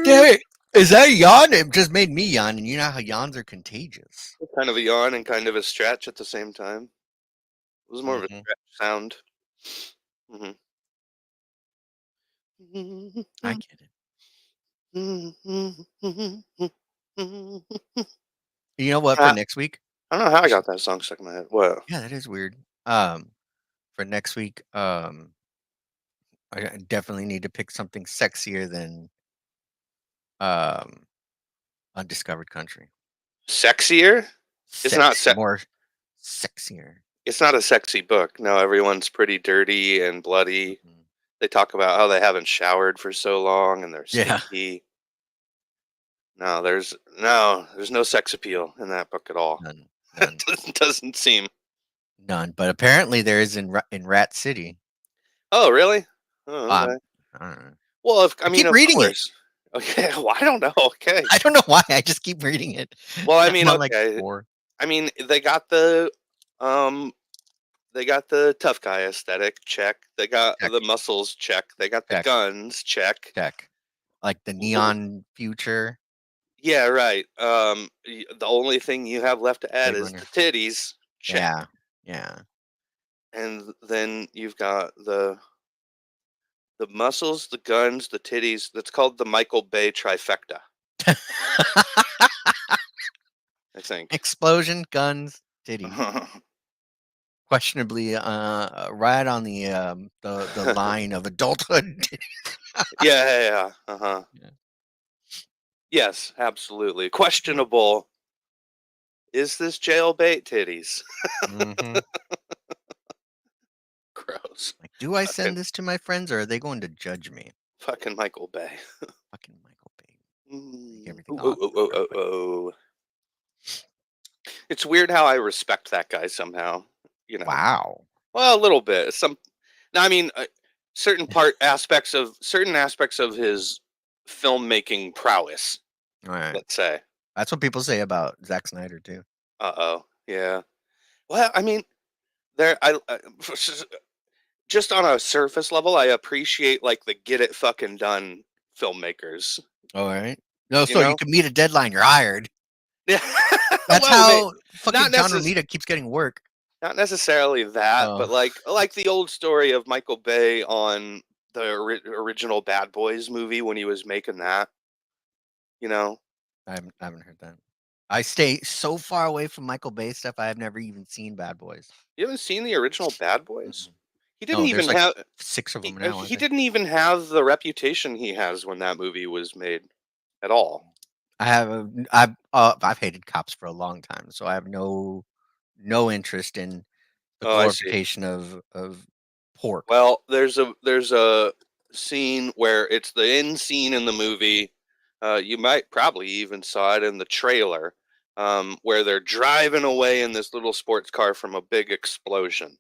Hey, is that a yawn? It just made me yawn, and you know how yawns are contagious. Kind of a yawn and kind of a stretch at the same time. It was more of a Hmm. stretch sound. I get it. You know what? For I next week, don't know how I we should- got that song stuck in my head. What? yeah, that is weird. For next week, I definitely need to pick something sexier than um Undiscovered Country. Sexier? It's not More sexier. it's not a sexy book. No, everyone's pretty dirty and bloody. Mhm. They talk about how they haven't showered for so long and they're Yeah, stinky. No, there's no sex appeal in that book at all. none, none, It doesn't seem. none. But apparently, there is in Rat City. Oh, really? Oh, okay. I don't know. Well, I keep of reading it. course. Okay, well, I don't know. Okay. I don't know why. I just keep reading it. Well, I'm on like okay. 4. I mean, um they got the tough guy aesthetic, check. They got Check, the muscles, check. They got the check, guns, check. check. Like the neon future. Yeah, right. The only thing you have left to add Blade is the Runner. titties, check. Yeah, yeah. And then you've got the muscles, the guns, the titties. That's called the Michael Bay trifecta, I think. Explosion, guns, titties. Questionably, right on the line of adulthood. Yeah. Uh-huh. Yeah. Yes, absolutely. Questionable. Is this jailbait titties? Mm-hmm. Gross. Like, do I Fucking send this to my friends, or are they going to judge me? fucking Michael Bay. Fucking Michael Bay. Take Mm. everything Oh, oh, awesome oh, oh, real oh, quick. oh. It's weird how I respect that guy somehow. You know, Wow. well, a little bit. No, I mean, certain aspects of his filmmaking prowess. All right. Let's say. That's what people say about Zack Snyder too. Oh, yeah. Well, I mean, there. Just on a surface level, I appreciate like the get it fucking done filmmakers. All right. No, You so you know. can meet a deadline, you're hired. Yeah. That's Well, how not fucking John necess- Romita keeps getting work. not necessarily that, but Oh, like the old story of Michael Bay on the original Bad Boys movie when he was making that. You know, I haven't heard that. I stay so far away from Michael Bay stuff. I have never even seen Bad Boys. you haven't seen the original Bad Boys. Mm-mm. He didn't No, there's even like have 6 of them now, I he think. didn't even have the reputation he has when that movie was made at all. I've hated cops for a long time, so I have no interest in the Oh, I see. glorification of pork. Well, there's a scene where it's the end scene in the movie. You might probably even saw it in the trailer, where they're driving away in this little sports car from a big explosion.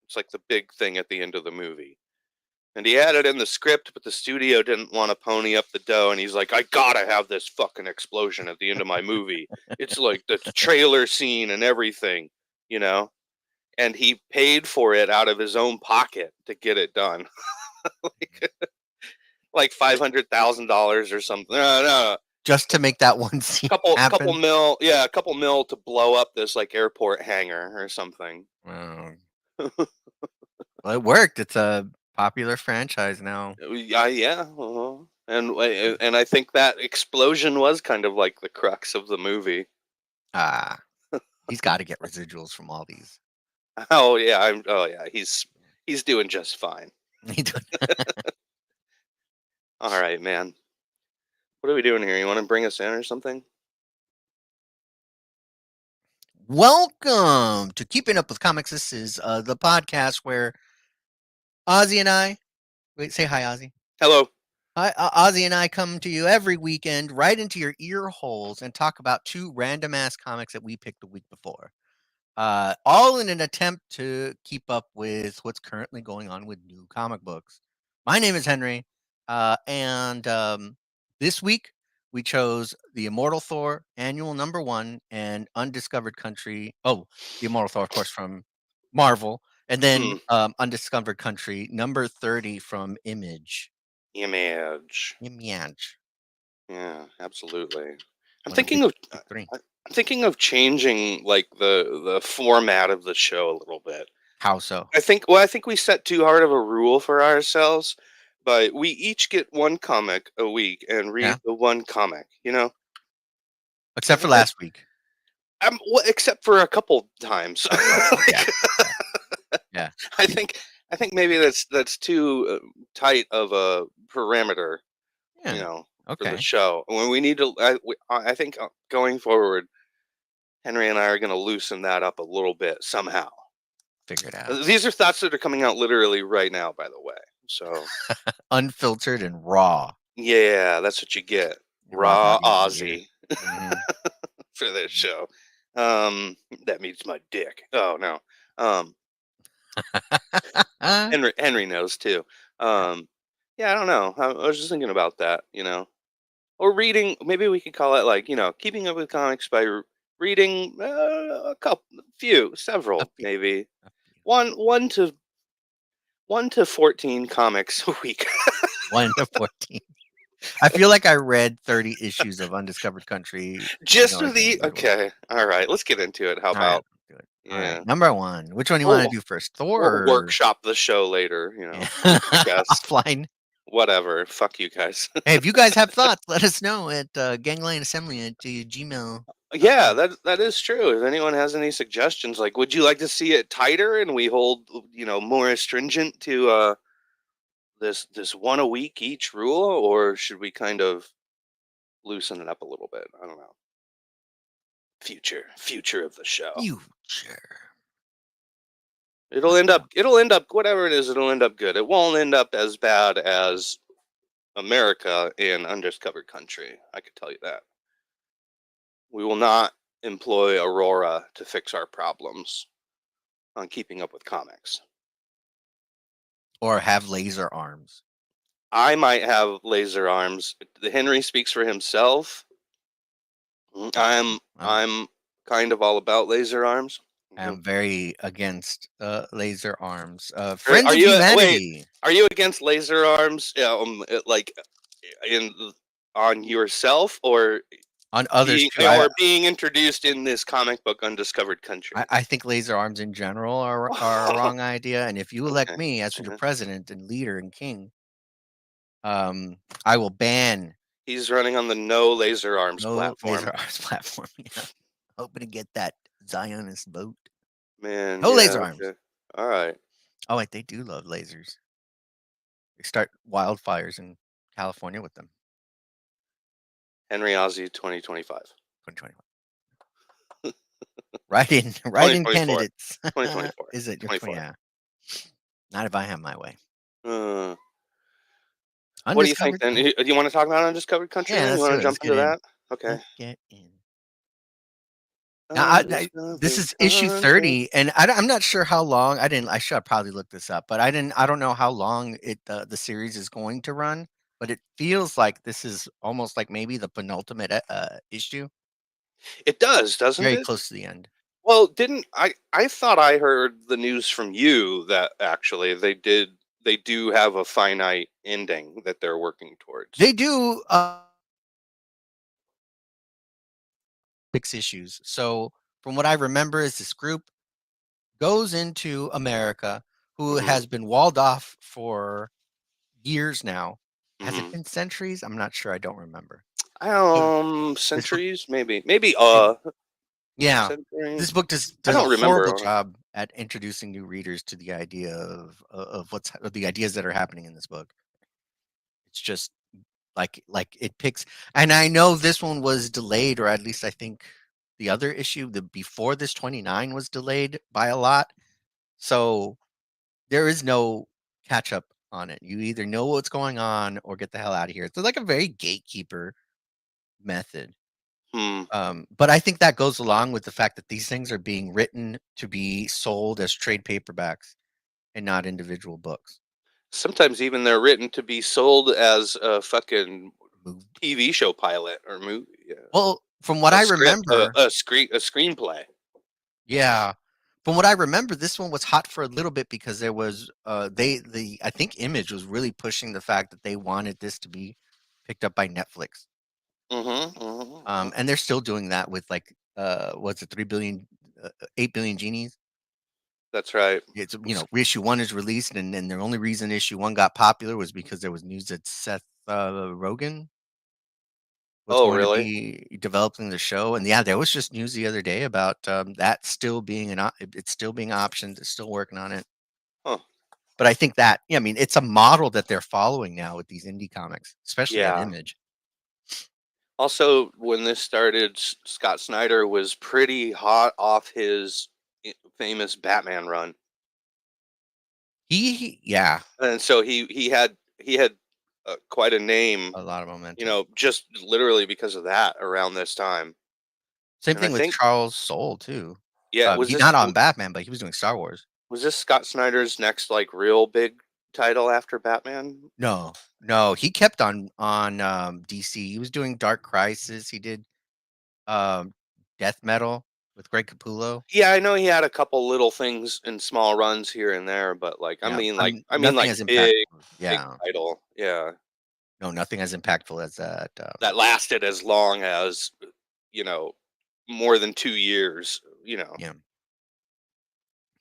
It's like the big thing at the end of the movie. And he had it in the script, but the studio didn't want to pony up the dough. And he's like, I gotta have this fucking explosion at the end of my movie. It's like the trailer scene and everything, you know? And he paid for it out of his own pocket to get it done. Like $500,000 or something. No, Just to make that one scene couple happen. mil. Yeah, a couple mil to blow up this like airport hangar or something. Well, it worked. It's a popular franchise now. Yeah. And I think that explosion was kind of like the crux of the movie. Ah, he's got to get residuals from all these. Oh yeah, he's doing just fine. He do- All right, man. What are we doing here? You want to bring us in or something? Welcome to Keeping Up with Comics. This is the podcast where Ozzy and I wait. Say hi, Ozzy. Hello. Hi, Ozzy and I come to you every weekend, right into your ear holes, and talk about 2 random ass comics that we picked the week before. All in an attempt to keep up with what's currently going on with new comic books. My name is Henry, and this week we chose the Immortal Thor annual number 1 and Undiscovered Country. Oh, the Immortal Thor, of course, from Marvel, And then Undiscovered Country, number 30 from Image. Image. Image. Yeah, absolutely. I'm One of the thinking of big three. I'm thinking of changing like the format of the show a little bit. How so? I think we set too hard of a rule for ourselves, but we each get one comic a week and Yeah. read the one comic, you know? I Except for think that last week. well, except for a couple times. Okay. Yeah. Like, Yeah. Yeah. I think I think maybe that's too tight of a parameter, you Yeah. know, for the Okay. show. When we need to I think going forward Henry and I are going to loosen that up a little bit somehow. Figure it out. These are thoughts that are coming out literally right now, by the way. So, Unfiltered and raw. yeah, that's what you get. Raw Raw dog in your ear. Aussie Mhm. for this show. That means my dick. Oh no. Um, Yeah. Henry knows too. Um, yeah, I don't know. I was just thinking about that. Or reading. Maybe we could call it like keeping up with comics by reading a couple, A several, few. maybe A few. one to 14 comics a week. 1 to 14. I feel like I read 30 issues of Undiscovered Country. Just No for idea the where it was. okay. All right, let's get into it. How All right, about let's do it. All right, yeah? number 1. Which one do you wanna We'll do first? Thor we'll or workshop the show later. yeah. I guess Offline? whatever. Fuck you guys. Hey, if you guys have thoughts, let us know at, Yeah, ganglineassembly@gmail.com. that is true. If anyone has any suggestions, like, would you like to see it tighter and we hold more astringent to this one a week each rule, or should we kind of loosen it up a little bit? I don't know. Future of the show. Future. It'll Let's end go. up it'll end up whatever it is, it'll end up good. It won't end up as bad as America in Undiscovered Country. I could tell you that. We will not employ Aurora to fix our problems on keeping up with comics. Or have laser arms. I might have laser arms. The Henry speaks for himself. I'm I'm I'm kind of all about laser arms. I'm very against, laser arms. Are Friends are of you wait? Humanity Are you against laser arms? Like in on yourself or on others being too. being introduced in this comic book Undiscovered I Country? I think laser arms in general are a wrong idea, and if you elect Okay. me as your Uh-huh. president and leader and king, I will ban He's running on the no laser arms no platform. laser arms platform. Yeah. Hoping to get that Zionist vote. Man, No yeah, laser arms. okay. All right. Oh wait, they do love lasers. They start wildfires in California with them. Henry Ozzy 2025. 2021. Write in 2024. candidates. 2024. Is it your 20? 24. Yeah. Not if I have my way. Uh, what do you think Undiscovered. then? Do you want to talk about Undiscovered Country Yeah, then? You let's do want it. to Let's jump get into in. that? Okay. Let's get in. Now, this Undiscovered is issue Country. 30, and I'm not sure how long. I should have probably looked this up, but I don't know how long the series is going to run. But it feels like this is almost like maybe the penultimate issue, It does, doesn't very it? close to the end. Well, didn't I thought I heard the news from you that actually they do have a finite ending that they're working towards. They do 6 issues. So from what I remember, is this group goes into America, who Mhm. has been walled off for years now. Has it Mhm. been centuries? I'm not sure. I don't remember. So this book, Centuries maybe. Maybe maybe. Yeah, century. this book I does a don't horrible remember. job at introducing new readers to the idea of of the ideas that are happening in this book. It's just like it picks, and I know this one was delayed, or at least I think the other issue, the before this 29 was delayed by a lot. So there is no catch up on it. You either know what's going on or get the hell out of here. It's like a very gatekeeper method. Hmm. But I think that goes along with the fact that these things are being written to be sold as trade paperbacks and not individual books. Sometimes even they're written to be sold as a fucking Move- TV show pilot or movie. Yeah. Well, from what A I script, remember, a screenplay. yeah. From what I remember, this one was hot for a little bit because there was I think Image was really pushing the fact that they wanted this to be picked up by Netflix. Mm-hmm, mm-hmm. And they're still doing that with like what's it, 3 billion, 8 billion genies. That's right. It's, issue one is released, and then the only reason issue one got popular was because there was news that Seth Rogen was Oh, going to really? be developing the show. And yeah, there was just news the other day about that still being it's still being optioned. It's still working on it. Huh. But I think that, yeah, I mean, it's a model that they're following now with these indie comics, especially at Yeah. Image. Also, when this started, Scott Snyder was pretty hot off his famous Batman run, Yeah, and so he had quite a name, a lot of momentum. just literally because of that around this time. Same And I thing with think, Charles Soule too. yeah, He's not on Batman, but he was doing Star Wars. was this Scott Snyder's next like real big title after Batman? No, no, he kept on DC. He was doing Dark Crisis. He did um, Death Metal with Greg Capullo. Yeah, I know he had a couple little things in small runs here and there, but like Yeah, I mean nothing like as big impactful. big Yeah, title. Yeah. no, nothing as impactful as that. That lasted as long as, you know, more than 2 years, Yeah,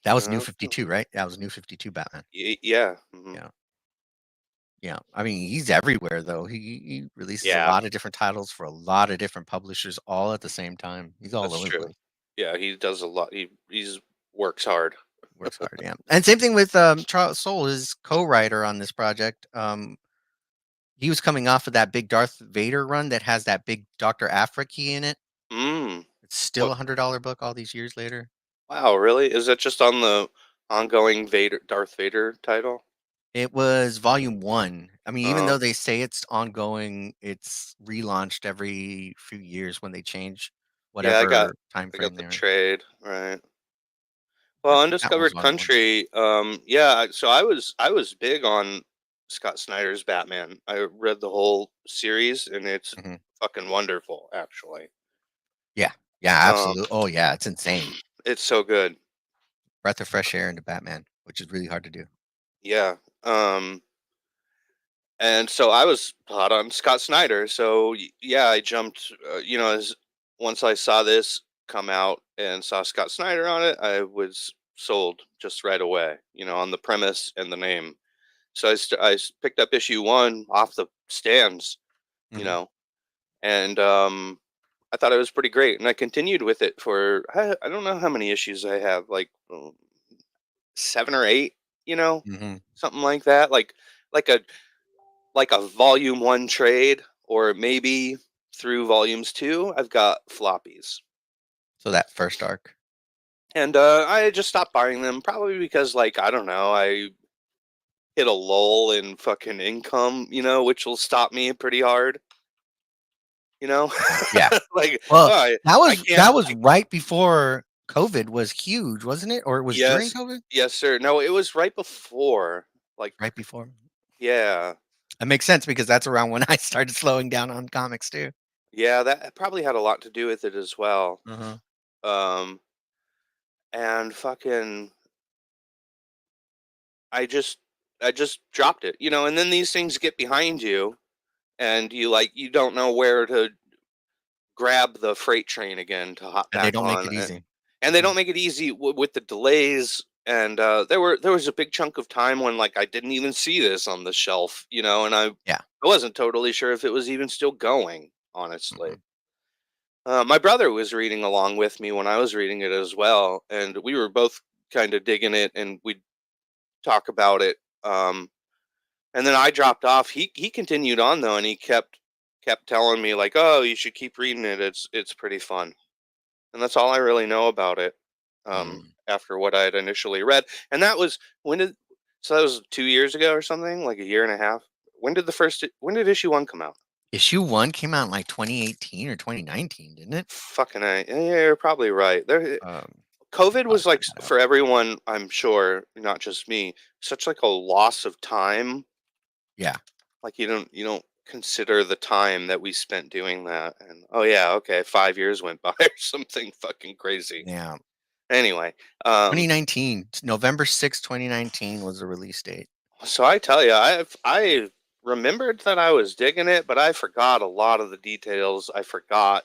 that was New Uh, 52, right? That was New 52 Batman. yeah, mhm. Yeah, yeah. I mean, he's everywhere though. He releases a Yeah, lot of different titles for a lot of different publishers all at the same time. He's all that's over the true. place. Yeah, he does a lot. He's works hard. Works hard, yeah. And same thing with Charles Soule, his co-writer on this project. He was coming off of that big Darth Vader run that has that big Dr. Aphra key in it. Mm. It's still What? $100 book all these years later. Wow, really? Is that just on the ongoing Darth Vader title? It was volume 1. I mean, even Uh, though they say it's ongoing, it's relaunched every few years when they change yeah, whatever time I got frame the they're in. trade, right. I Well, think that was Undiscovered volume 1. Country, yeah, so I was big on Scott Snyder's Batman. I read the whole series and it's Mhm. fucking wonderful, actually. Yeah. Yeah, Um, absolutely. Oh, yeah, it's insane. it's so good. Breath of fresh air into Batman, which is really hard to do. Yeah. And so I was hot on Scott Snyder. So yeah, I jumped. As once I saw this come out and saw Scott Snyder on it, I was sold just right away. On the premise and the name. So I picked up issue one off the stands. You Mhm. know, and I thought it was pretty great, and I continued with it for I don't know how many issues I have, like 7 or 8. Mhm. Something like that. Like a volume one trade, or maybe through volumes two, I've got floppies. So that first arc. And I just stopped buying them, probably because, like, I don't know, I hit a lull in fucking income, which will stop me pretty hard, you know? Yeah. Like, Well, oh, that I was can't. that was right before COVID was huge, wasn't it? Or it was during Yes, COVID? yes, sir. No, it was right before. Like, Right before? yeah, That makes sense because that's around when I started slowing down on comics too. yeah, that probably had a lot to do with it as well. Uh-huh. Um, and fucking I just I just dropped it, and then these things get behind you and you don't know where to grab the freight train again to hop And they back don't make on. it easy. And they Mhm. don't make it easy with the delays, and there was a big chunk of time when, like, I didn't even see this on the shelf, and I Yeah. wasn't totally sure if it was even still going, honestly. Mhm. My brother was reading along with me when I was reading it as well, and we were both kind of digging it, and we'd talk about it. And then I dropped off. He continued on though, and he kept telling me, like, "Oh, you should keep reading it. It's pretty fun." And that's all I really know about it. Mm. After what I had initially read, and that was when did so that was 2 years ago or something, like a year and a half. When did issue one come out? Issue 1 came out in like 2018 or 2019, didn't it? Fucking a, yeah, you're probably right. Um, I COVID probably was like find that out. for everyone, I'm sure, not just me, such like a loss of time. Yeah. Like you don't consider the time that we spent doing that, and oh yeah, okay, 5 years went by or something fucking crazy. Yeah. Anyway, 2019, November 6th, 2019 was the release date. so I tell you, I remembered that I was digging it, but I forgot a lot of the details. I forgot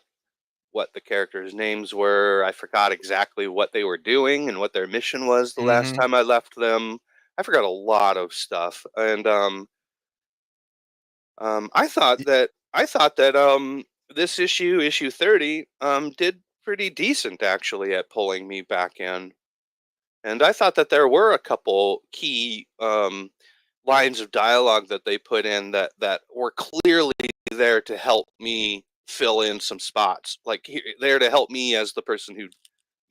what the characters' names were. I forgot exactly what they were doing and what their mission was the last Mhm. time I left them. I forgot a lot of stuff, and I thought that this issue 30, did pretty decent actually at pulling me back in, and I thought that there were a couple key lines of dialogue that they put in that were clearly there to help me fill in some spots, like there to help me as the person who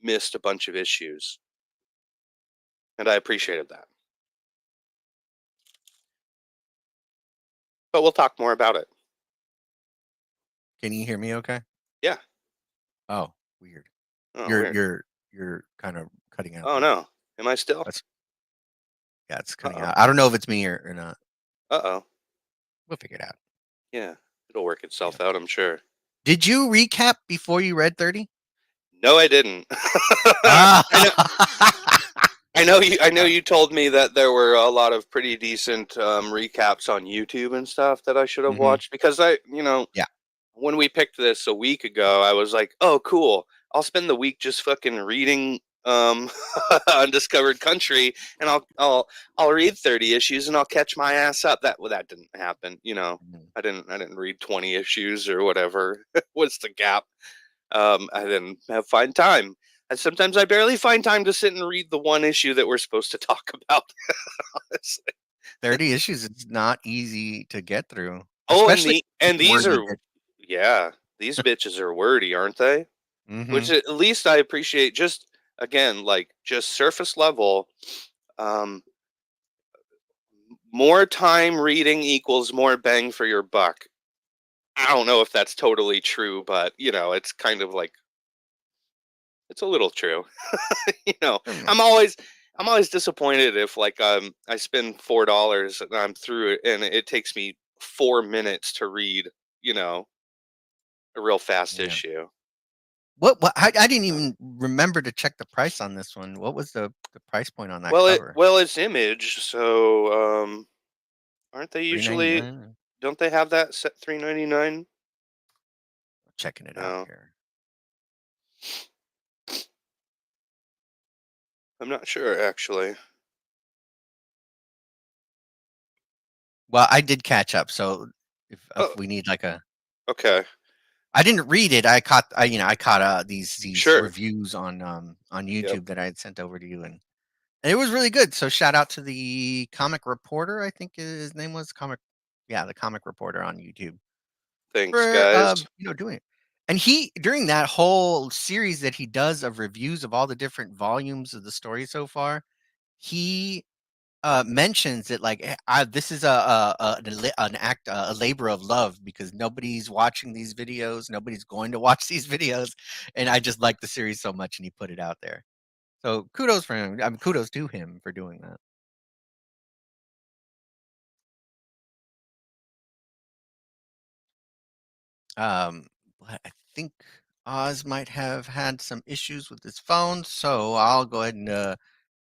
missed a bunch of issues, and I appreciated that. But we'll talk more about it. Can you hear me okay? Yeah. Oh, weird. Oh, You're weird. you're you're kind of cutting out Oh there. no. Am I still? That's Yeah, it's Uh cutting oh. out. I don't know if it's me or not. Uh oh. We'll figure it out. Yeah. It'll work Yeah. itself out, I'm sure. Did you recap before you read 30? No, I didn't. Ah. I know. I know you told me that there were a lot of pretty decent recaps on YouTube and stuff that I should have Mhm. watched, because Yeah. when we picked this a week ago, I was like, "Oh, cool. I'll spend the week just fucking reading Undiscovered Country, and I'll read 30 issues and I'll catch my ass up." That didn't happen, Mhm. I didn't read 20 issues or whatever. What's the gap? I didn't find time. And sometimes I barely find time to sit and read the one issue that we're supposed to talk about. Honestly. 30 issues is not easy to get through, Oh, especially and these wordy are, bit. yeah, these bitches are wordy, aren't they? Which Mhm. at least I appreciate. Just again, like just surface level. Um, More time reading equals more bang for your buck. I don't know if that's totally true, but it's kind of like it's a little true. you know, Mm, I'm always I'm always disappointed if like I spend $4 and I'm through it and it takes me 4 minutes to read, you know, a real fast yeah. issue. What I didn't even remember to check the price on this one. What was the price point on that cover? Well, it's Image, so aren't they usually, 3.99. don't they have that set 3.99? Checking it out No, here. I'm not sure actually. Well, I did catch up, so if Oh, we need like a okay. I didn't read it. I caught these Sure. reviews on Yep. YouTube that I had sent over to you, and it was really good. So shout out to the comic reporter, I think his name was the comic reporter on YouTube Thanks, for guys. doing it. And he during that whole series that he does of reviews of all the different volumes of the story so far, he mentions that like this is an act a labor of love because nobody's watching these videos, nobody's going to watch these videos, and I just like the series so much, and he put it out there. So kudos for him. I mean, kudos to him for doing that. But I think Oz might have had some issues with his phone, so I'll go ahead and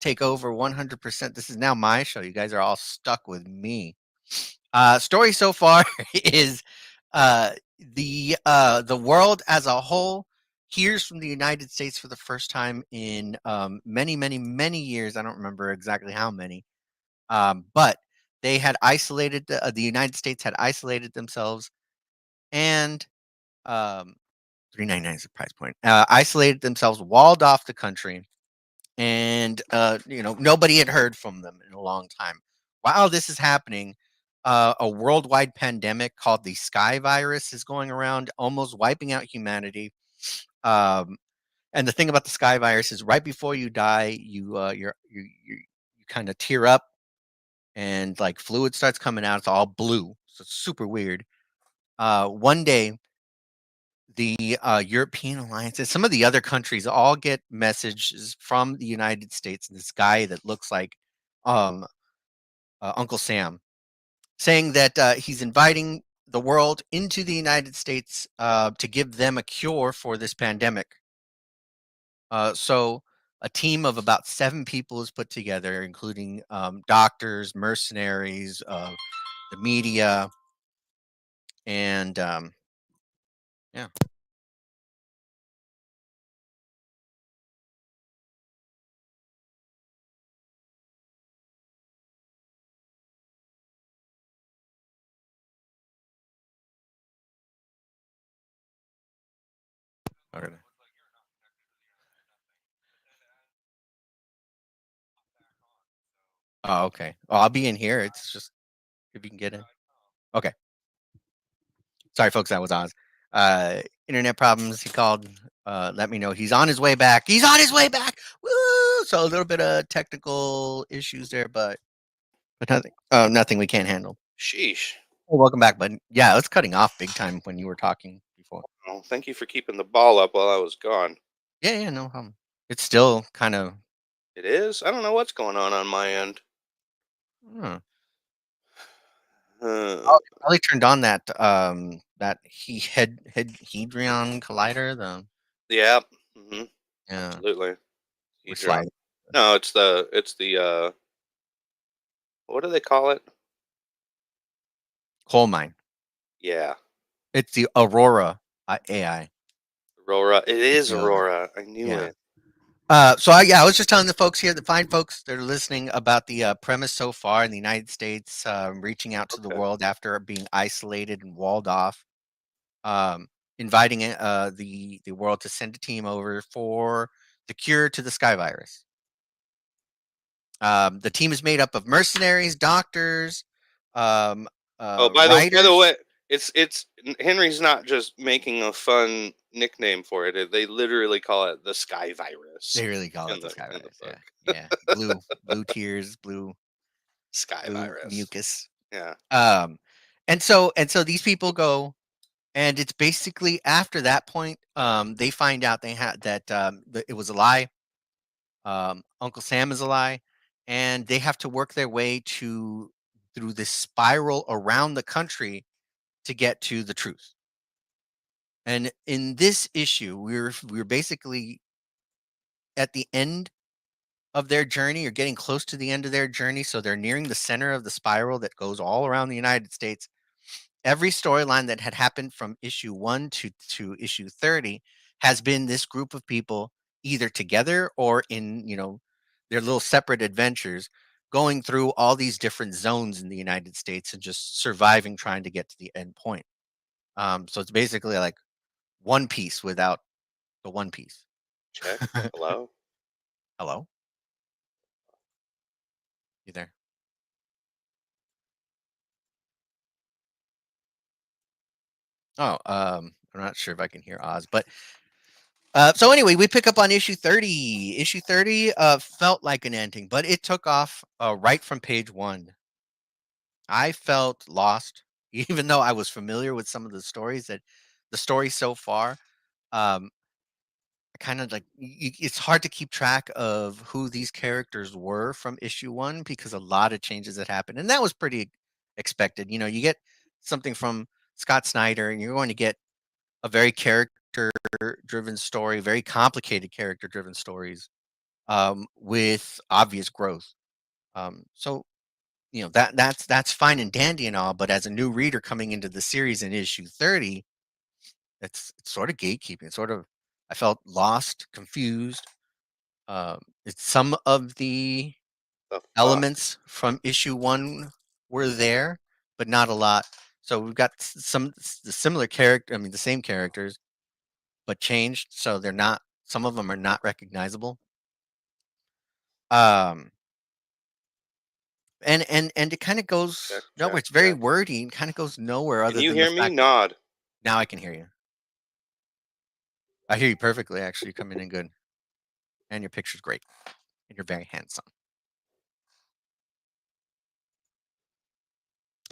take over 100%. This is now my show. You guys are all stuck with me. Story so far is the world as a whole hears from the United States for the first time in many, many, many years. I don't remember exactly how many, but they had isolated the United States had isolated themselves and um, 399 is the price point. Isolated themselves, walled off the country, and nobody had heard from them in a long time. While this is happening, a worldwide pandemic called the Sky Virus is going around, almost wiping out humanity. Um, and the thing about the Sky Virus is, right before you die, you kind of tear up, and like fluid starts coming out. It's all blue, so it's super weird. One day, the European alliances, some of the other countries all get messages from the United States, this guy that looks like um, Uncle Sam, saying that he's inviting the world into the United States to give them a cure for this pandemic. So a team of about 7 people is put together, including doctors, mercenaries, the media, and yeah. Okay. Oh, okay. Oh, I'll be in here. It's just if you can get in. Okay. Sorry, folks. That was Oz. Internet problems. He called. Let me know he's on his way back. He's on his way back. Woo! So a little bit of technical issues there, but nothing. Nothing we can't handle. Sheesh. Well, welcome back, bud. Yeah, it's cutting off big time when you were talking before. Well, thank you for keeping the ball up while I was gone. Yeah, yeah, no problem. It's still kind of. It is? I don't know what's going on my end. Hmm. Uh, Oh, they probably turned on that he head Hedron collider. The yeah. Hmm. yeah, Absolutely. we're Hedron. sliding. No, it's the what do they call it? Coal mine. Yeah. It's the Aurora AI. Aurora. It It's is the other. Aurora. I knew Yeah. it. Yeah, I was just telling the folks here, the fine folks that are listening, about the premise so far in the United States, reaching out to the Okay. world after being isolated and walled off, um, inviting the world to send a team over for the cure to the sky virus. The team is made up of mercenaries, doctors, um, Oh, by the writers. way, it's Henry's not just making a fun nickname for it. They literally call it the Sky Virus They really call it in the the sky in the virus. book. Yeah, yeah. Blue tears, Sky blue Virus. mucus. Yeah. Um, and so these people go, and it's basically after that point, they find out they had that it was a lie. Uncle Sam is a lie, and they have to work their way to through this spiral around the country to get to the truth. And in this issue, we're basically at the end of their journey, or getting close to the end of their journey. So they're nearing the center of the spiral that goes all around the United States. Every storyline that had happened from issue 1 to issue 30 has been this group of people either together or in, their little separate adventures, going through all these different zones in the United States and just surviving, trying to get to the end point. So it's basically like One Piece without the One Piece. Check. Hello. Hello? You there? Oh, I'm not sure if I can hear Oz, but so anyway, we pick up on issue 30. Issue 30 felt like an ending, but it took off right from page 1. I felt lost, even though I was familiar with some of the stories so far. Um, I kind of like it's hard to keep track of who these characters were from issue 1 because a lot of changes that happened, and that was pretty expected. You get something from Scott Snyder, and you're going to get a very character-driven story, very complicated character-driven stories, with obvious growth. So that's fine and dandy and all, but as a new reader coming into the series in issue 30, it's sort of gatekeeping. It's sort of I felt lost, confused. It's some of the The fuck. elements from issue 1 were there, but not a lot. So we've got the similar character, I mean the same characters, but changed, so they're not some of them are not recognizable. Um, and it kinda Check. goes nowhere. Check. It's very Check. wordy and kinda goes nowhere Can other you than the hear me? fact that Nod. now I can hear you. I hear you perfectly, actually, you're coming in good, and your picture's great, and you're very handsome.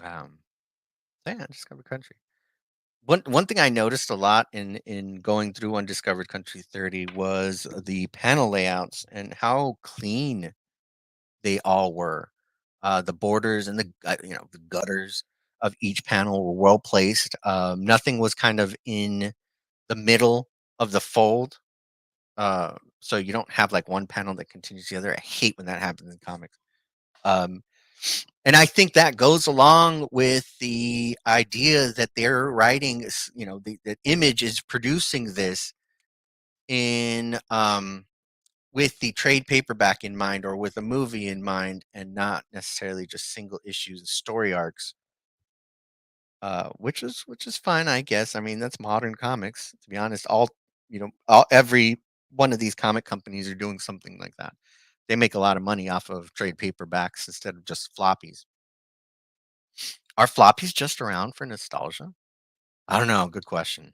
Um, so yeah, Undiscovered Country. One thing I noticed a lot in going through Undiscovered Country 30 was the panel layouts and how clean they all were. The borders and the gutters of each panel were well placed. Nothing was kind of in the middle of the fold. so you don't have like one panel that continues the other. I hate when that happens in comics. And I think that goes along with the idea that they're writing, the Image is producing this in with the trade paperback in mind or with a movie in mind, and not necessarily just single issues and story arcs. Which is fine, I guess. I mean, that's modern comics. To be honest, every one of these comic companies are doing something like that. They make a lot of money off of trade paperbacks instead of just floppies. Are floppies just around for nostalgia? I don't know. Good question.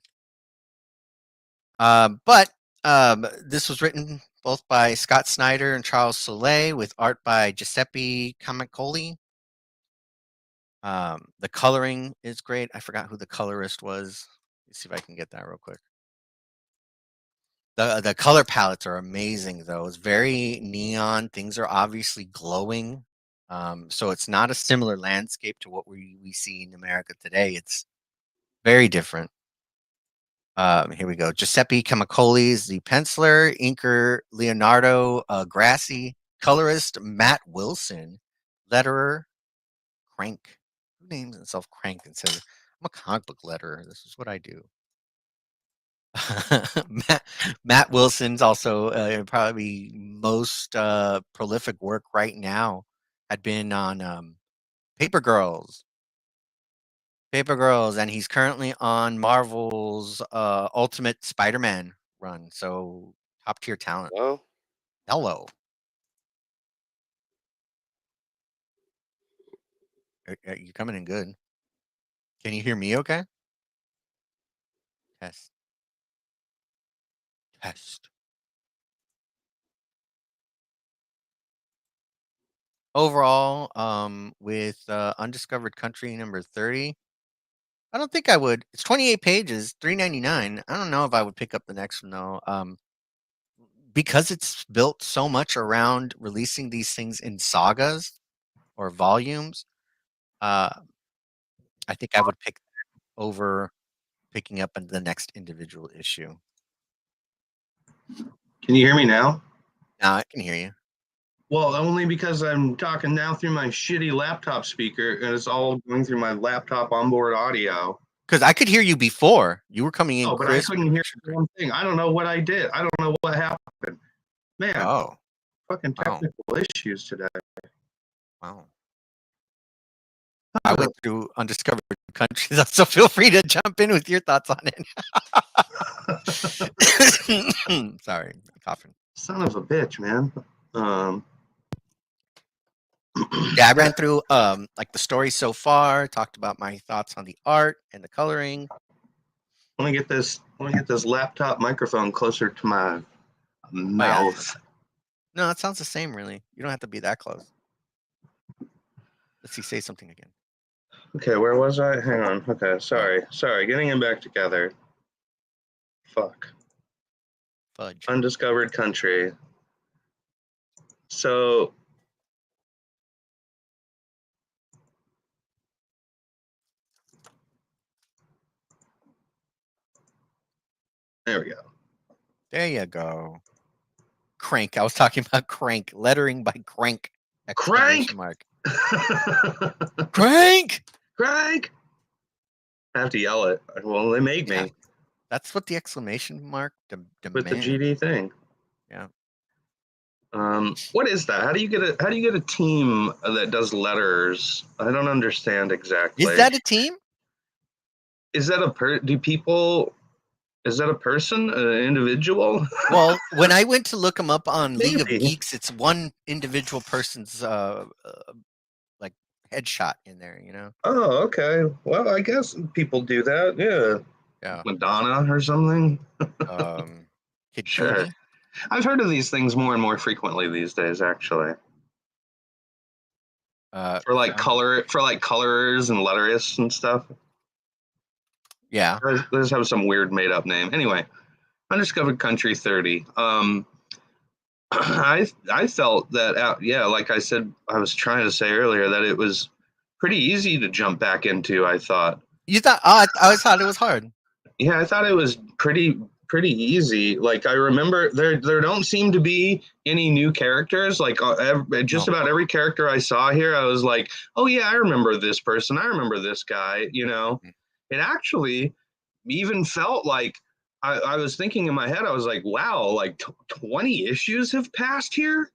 But this was written both by Scott Snyder and Charles Soule, with art by Giuseppe Camicoli. The coloring is great. I forgot who the colorist was. Let's see if I can get that real quick. The color palettes are amazing, though. It's very neon. Things are obviously glowing. So it's not a similar landscape to what we see in America today. It's very different. Here we go. Giuseppe Camicoli is the penciler, inker Leonardo Grassi, colorist Matt Wilson, letterer Crank. Who names himself Crank and says, "I'm a comic book letterer. This is what I do." Matt Wilson's also probably most prolific work right now had been on Paper Girls. Paper Girls, and he's currently on Marvel's Ultimate Spider-Man run. So top tier talent. Oh, Hello. You're coming in good. Can you hear me okay? Test. Test. Overall, with Undiscovered Country number 30, I don't think I would. It's 28 pages, $3.99. I don't know if I would pick up the next one though. Because it's built so much around releasing these things in sagas or volumes. I think I would pick over picking up the next individual issue. Can you hear me now? Now I can hear you. Well, only because I'm talking now through my shitty laptop speaker, and it's all going through my laptop onboard audio. Because I could hear you before. You were coming in Oh, but crisp. I couldn't hear one thing. I don't know what I did. I don't know what happened. Man, Oh, fucking technical issues today. wow. I went through Undiscovered Countries, so feel free to jump in with your thoughts on it. Sorry, I'm coughing. Son of a bitch, man. Yeah, I ran through like the story so far, talked about my thoughts on the art and the coloring. Let me get this laptop microphone closer to my mouth. No, it sounds the same, really. You don't have to be that close. Let's see, say something again. Okay, where was I? Hang on. Okay, sorry. Getting him back together. Fuck. Fudge. Undiscovered Country. So there we go. There you go. Crank. I was talking about Crank. Lettering by Crank. Crank! Mark. Crank! Crank! I have to yell it. Well, they make me. That's what the exclamation mark demands. With the GD thing. Yeah. What is that? How do you get a team that does letters? I don't understand exactly. Is that a team? Is that is that a person, an individual? Well, when I went to look them up on Maybe. League of Geeks, it's one individual person's like headshot in there, you know? Oh, okay. Well, I guess people do that. Yeah. Yeah. Madonna or something. Kid Sure. Cudi? I've heard of these things more and more frequently these days, actually. For colorers and letterists and stuff. Yeah. They just have some weird made up name. Anyway, Undiscovered Country 30. I felt that like I said, I was trying to say earlier that it was pretty easy to jump back into. I thought. You thought? Oh, I always thought it was hard. Yeah, I thought it was pretty pretty easy. Like I remember there don't seem to be any new characters. Like just about every character I saw here, I was like, oh yeah, I remember this person. I remember this guy. It actually even felt like I was thinking in my head, I was like, wow, like 20 issues have passed here.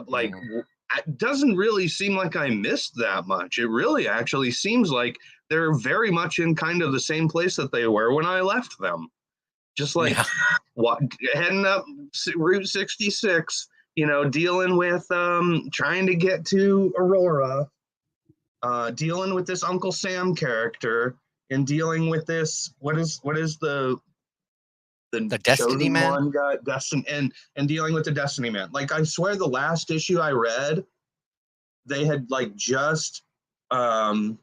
Like it doesn't really seem like I missed that much. It really actually seems like they're very much in kind of the same place that they were when I left them. Just like heading up Route 66, dealing with trying to get to Aurora, dealing with this Uncle Sam character, and dealing with this what is the Destiny Man one guy, Destiny, and dealing with the Destiny Man. Like I swear, the last issue I read, they had like just been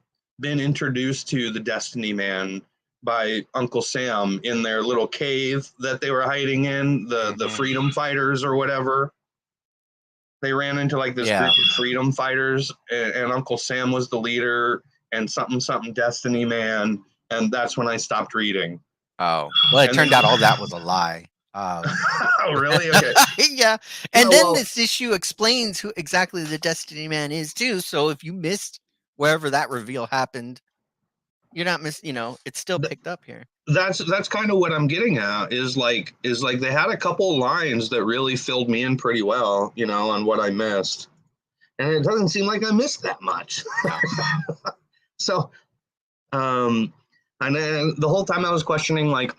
introduced to the Destiny Man by Uncle Sam in their little cave that they were hiding in, the freedom fighters or whatever. They ran into like this group of freedom fighters, and Uncle Sam was the leader, and something Destiny Man, and that's when I stopped reading. Oh, well, it turned out all that was a lie. Oh, really? Okay. Yeah. And then this issue explains who exactly the Destiny Man is too. So if you missed wherever that reveal happened, you're not it's still picked up here. That's kind of what I'm getting at is like they had a couple lines that really filled me in pretty well, on what I missed. And it doesn't seem like I missed that much. So, and then the whole time I was questioning, like,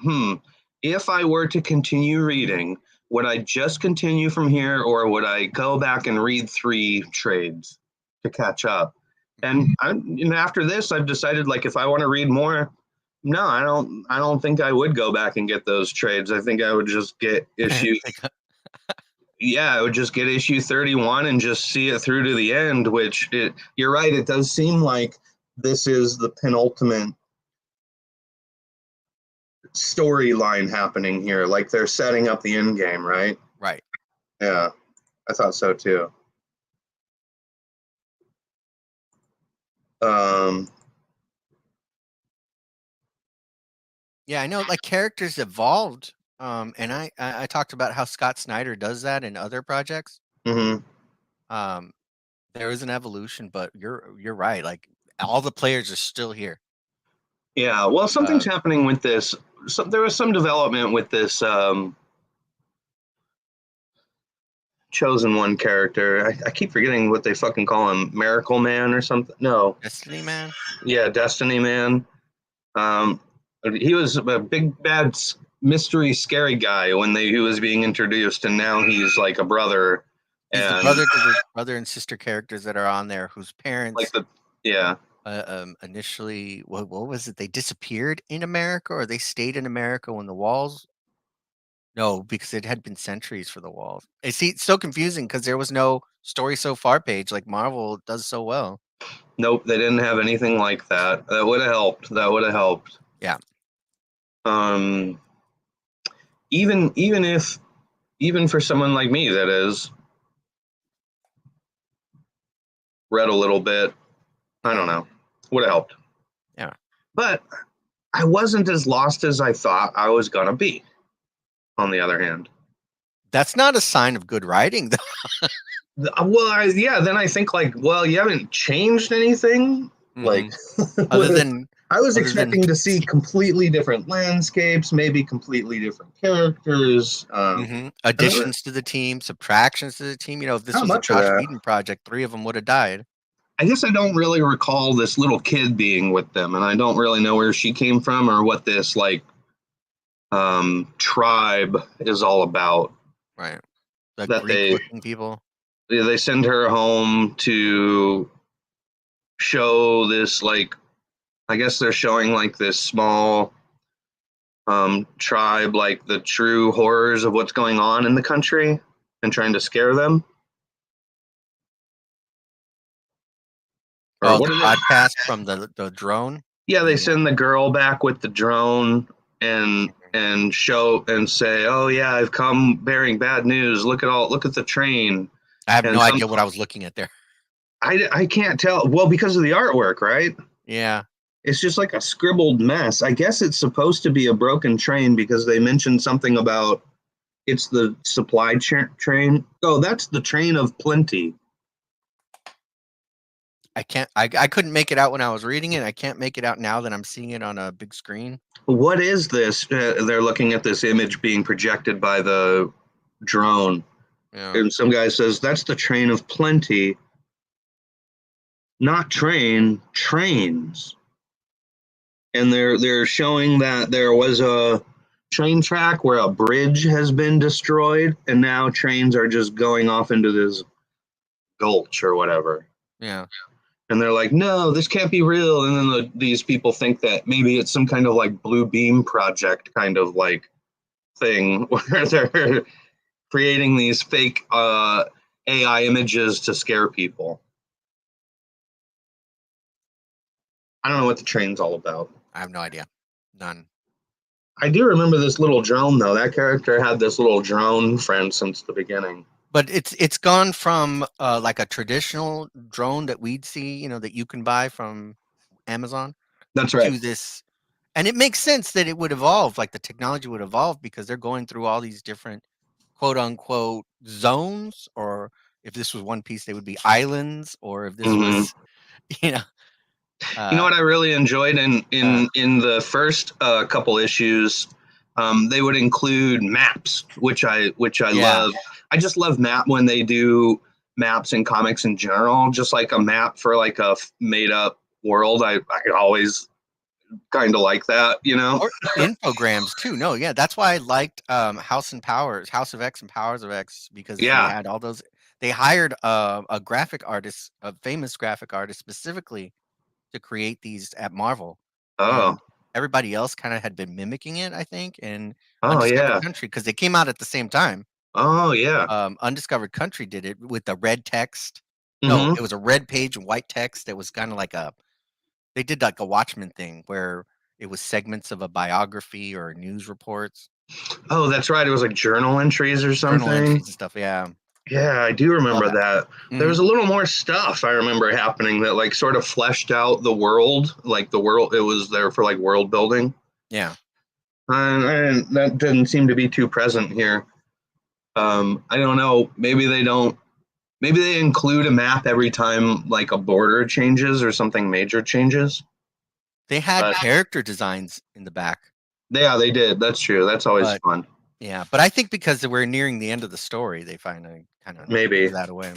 if I were to continue reading, would I just continue from here, or would I go back and read 3 trades to catch up? And after this, I've decided, like, if I want to read more, no, I don't think I would go back and get those trades. I think I would just get issue. I would just get issue 31 and just see it through to the end. Which you're right. It does seem like this is the penultimate storyline happening here. Like they're setting up the end game, right? Right. Yeah, I thought so too. Yeah, I know. Like characters evolved, and I talked about how Scott Snyder does that in other projects. There is an evolution, but you're right. Like all the players are still here. Yeah, well, something's happening with this. There was some development with this Chosen One character. I keep forgetting what they fucking call him. Miracle Man or something? No. Destiny Man? Yeah, Destiny Man. He was a big, bad, mystery, scary guy when he was being introduced, and now he's like a brother. He's the brother to the brother and sister characters that are on there, whose parents initially, what was it? They disappeared in America, or they stayed in America when the walls? No, because it had been centuries for the walls. It's so confusing because there was no story so far page like Marvel does so well. Nope, they didn't have anything like that. That would have helped. Yeah. Even for someone like me that has read a little bit, I don't know, would have helped. Yeah. But I wasn't as lost as I thought I was gonna be. On the other hand, that's not a sign of good writing, though. Well, then I think like, well, you haven't changed anything. Like, other than I was expecting to see completely different landscapes, maybe completely different characters, additions to the team, subtractions to the team. If this was a Josh Whedon project, 3 of them would have died. I guess I don't really recall this little kid being with them, and I don't really know where she came from or what this like tribe is all about. Right. The Greek-looking people. They send her home to show this, like, I guess they're showing like this small tribe, like the true horrors of what's going on in the country and trying to scare them. Or the podcast from the drone? Yeah, they send the girl back with the drone and show and say, oh yeah, I've come bearing bad news. Look at the train. I have no idea what I was looking at there. I can't tell. Well, because of the artwork, right? Yeah. It's just like a scribbled mess. I guess it's supposed to be a broken train because they mentioned something about it's the supply train. Oh, that's the train of plenty. I couldn't make it out when I was reading it. I can't make it out now that I'm seeing it on a big screen. What is this? They're looking at this image being projected by the drone. Yeah. And some guy says, that's the train of plenty. Not train, trains. And they're showing that there was a train track where a bridge has been destroyed, and now trains are just going off into this gulch or whatever. Yeah. And they're like, no, this can't be real. And then these people think that maybe it's some kind of like Blue Beam Project kind of like thing where they're creating these fake AI images to scare people. I don't know what the train's all about. I have no idea. None. I do remember this little drone though. That character had this little drone friend since the beginning. But it's gone from like a traditional drone that we'd see, that you can buy from Amazon. That's right. To this, and it makes sense that it would evolve, like the technology would evolve because they're going through all these different quote unquote zones, or if this was One Piece, they would be islands, or if this was, you know what I really enjoyed in the first couple issues, they would include maps, which I love. I just love map when they do maps in comics in general, just like a map for like a made up world. I always kind of like that, Or infograms too. No, yeah, that's why I liked House of X and Powers of X, because they had all those. They hired a graphic artist, a famous graphic artist, specifically to create these at Marvel. Oh. And everybody else kind of had been mimicking it, I think, and Oh, Undiscovered Country, because they came out at the same time. Oh, yeah. Undiscovered Country did it with the red text. No, it was a red page and white text that was kind of like they did like a Watchmen thing where it was segments of a biography or news reports. Oh, that's right. It was like journal entries or something. Journal entries and stuff, yeah. Yeah, I do remember that. Mm-hmm. There was a little more stuff I remember happening that like sort of fleshed out the world, like the world. It was there for like world building. Yeah. And that didn't seem to be too present here. I don't know. Maybe they include a map every time like a border changes or something major changes. They had character designs in the back. Yeah, they did. That's true. That's always fun. Yeah, but I think because we're nearing the end of the story, they finally kind of maybe that away.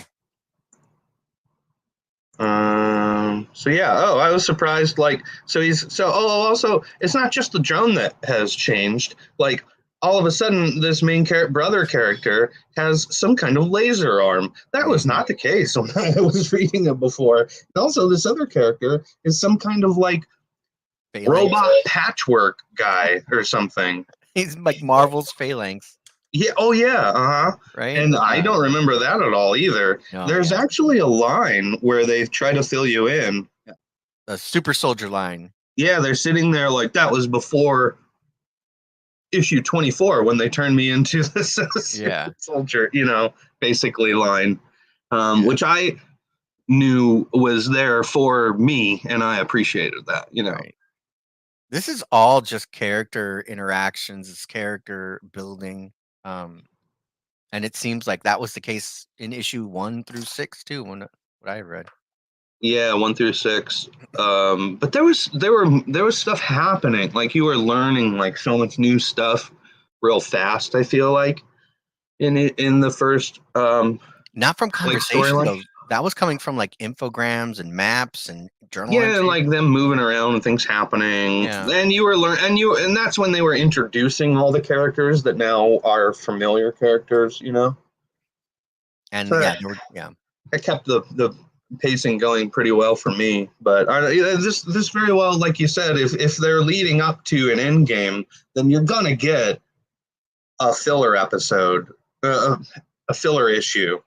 So yeah. Oh, I was surprised. Like, also, it's not just the drone that has changed. Like, all of a sudden, this main brother character has some kind of laser arm. That was not the case when I was reading it before. And also, this other character is some kind of like robot patchwork guy or something. He's like Marvel's Phalanx. Yeah. Oh, yeah. Right. And I don't remember that at all either. No, There's actually a line where they try to fill you in. A super soldier line. Yeah, they're sitting there like that was before issue 24 when they turned me into this soldier, basically line, which I knew was there for me, and I appreciated that. Right. This is all just character interactions. It's character building. And it seems like that was the case in issue 1 through 6 too, what I read. Yeah, 1 through 6. But there was stuff happening. Like you were learning like so much new stuff real fast, I feel like, in the first not from conversation though. That was coming from like infograms and maps and journal entries. And like them moving around and things happening. Yeah. And you were and that's when they were introducing all the characters that now are familiar characters, And so I kept the pacing going pretty well for me. But this very well, like you said, if they're leading up to an end game, then you're gonna get a filler episode, a filler issue,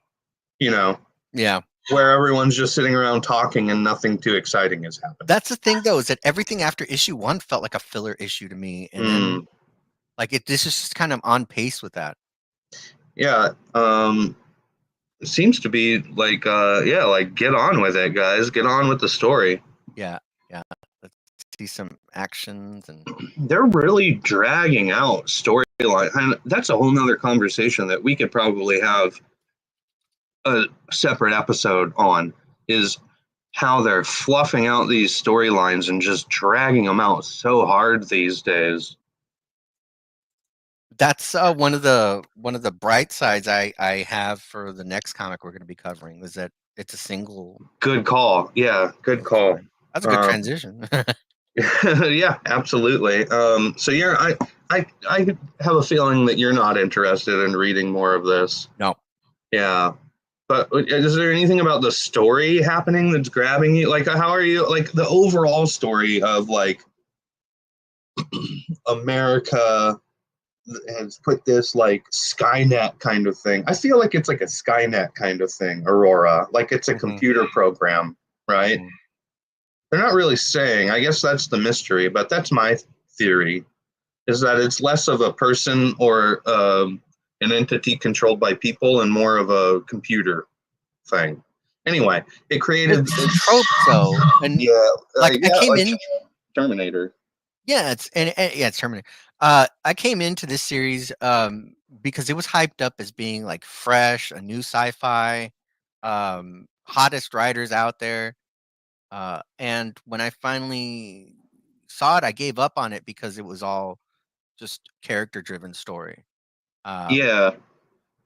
Yeah. Where everyone's just sitting around talking and nothing too exciting has happened. That's the thing, though, is that everything after issue 1 felt like a filler issue to me, and then like this is just kind of on pace with that. Yeah, it seems to be like like get on with it, guys. Get on with the story. Yeah, see some actions and they're really dragging out storyline, and that's a whole nother conversation that we could probably have a separate episode on, is how they're fluffing out these storylines and just dragging them out so hard these days. that's one of the bright sides I have for the next comic we're going to be covering is that it's a single. Good call. Yeah, good call. That's a good transition. Yeah, absolutely. So yeah, I have a feeling that you're not interested in reading more of this. No. Yeah. But is there anything about the story happening that's grabbing you? Like, how are you, like, the overall story of, like, America has put this, like, Skynet kind of thing. I feel like it's like a Skynet kind of thing, Aurora. Like, it's a computer program, right? They're not really saying. I guess that's the mystery, but that's my theory, is that it's less of a person or an entity controlled by people and more of a computer thing. Anyway, it created It's trope though, and I came like in Terminator. Yeah, it's Terminator. I came into this series because it was hyped up as being like fresh, a new sci-fi, hottest writers out there. And when I finally saw it, I gave up on it because it was all just character-driven story. Yeah,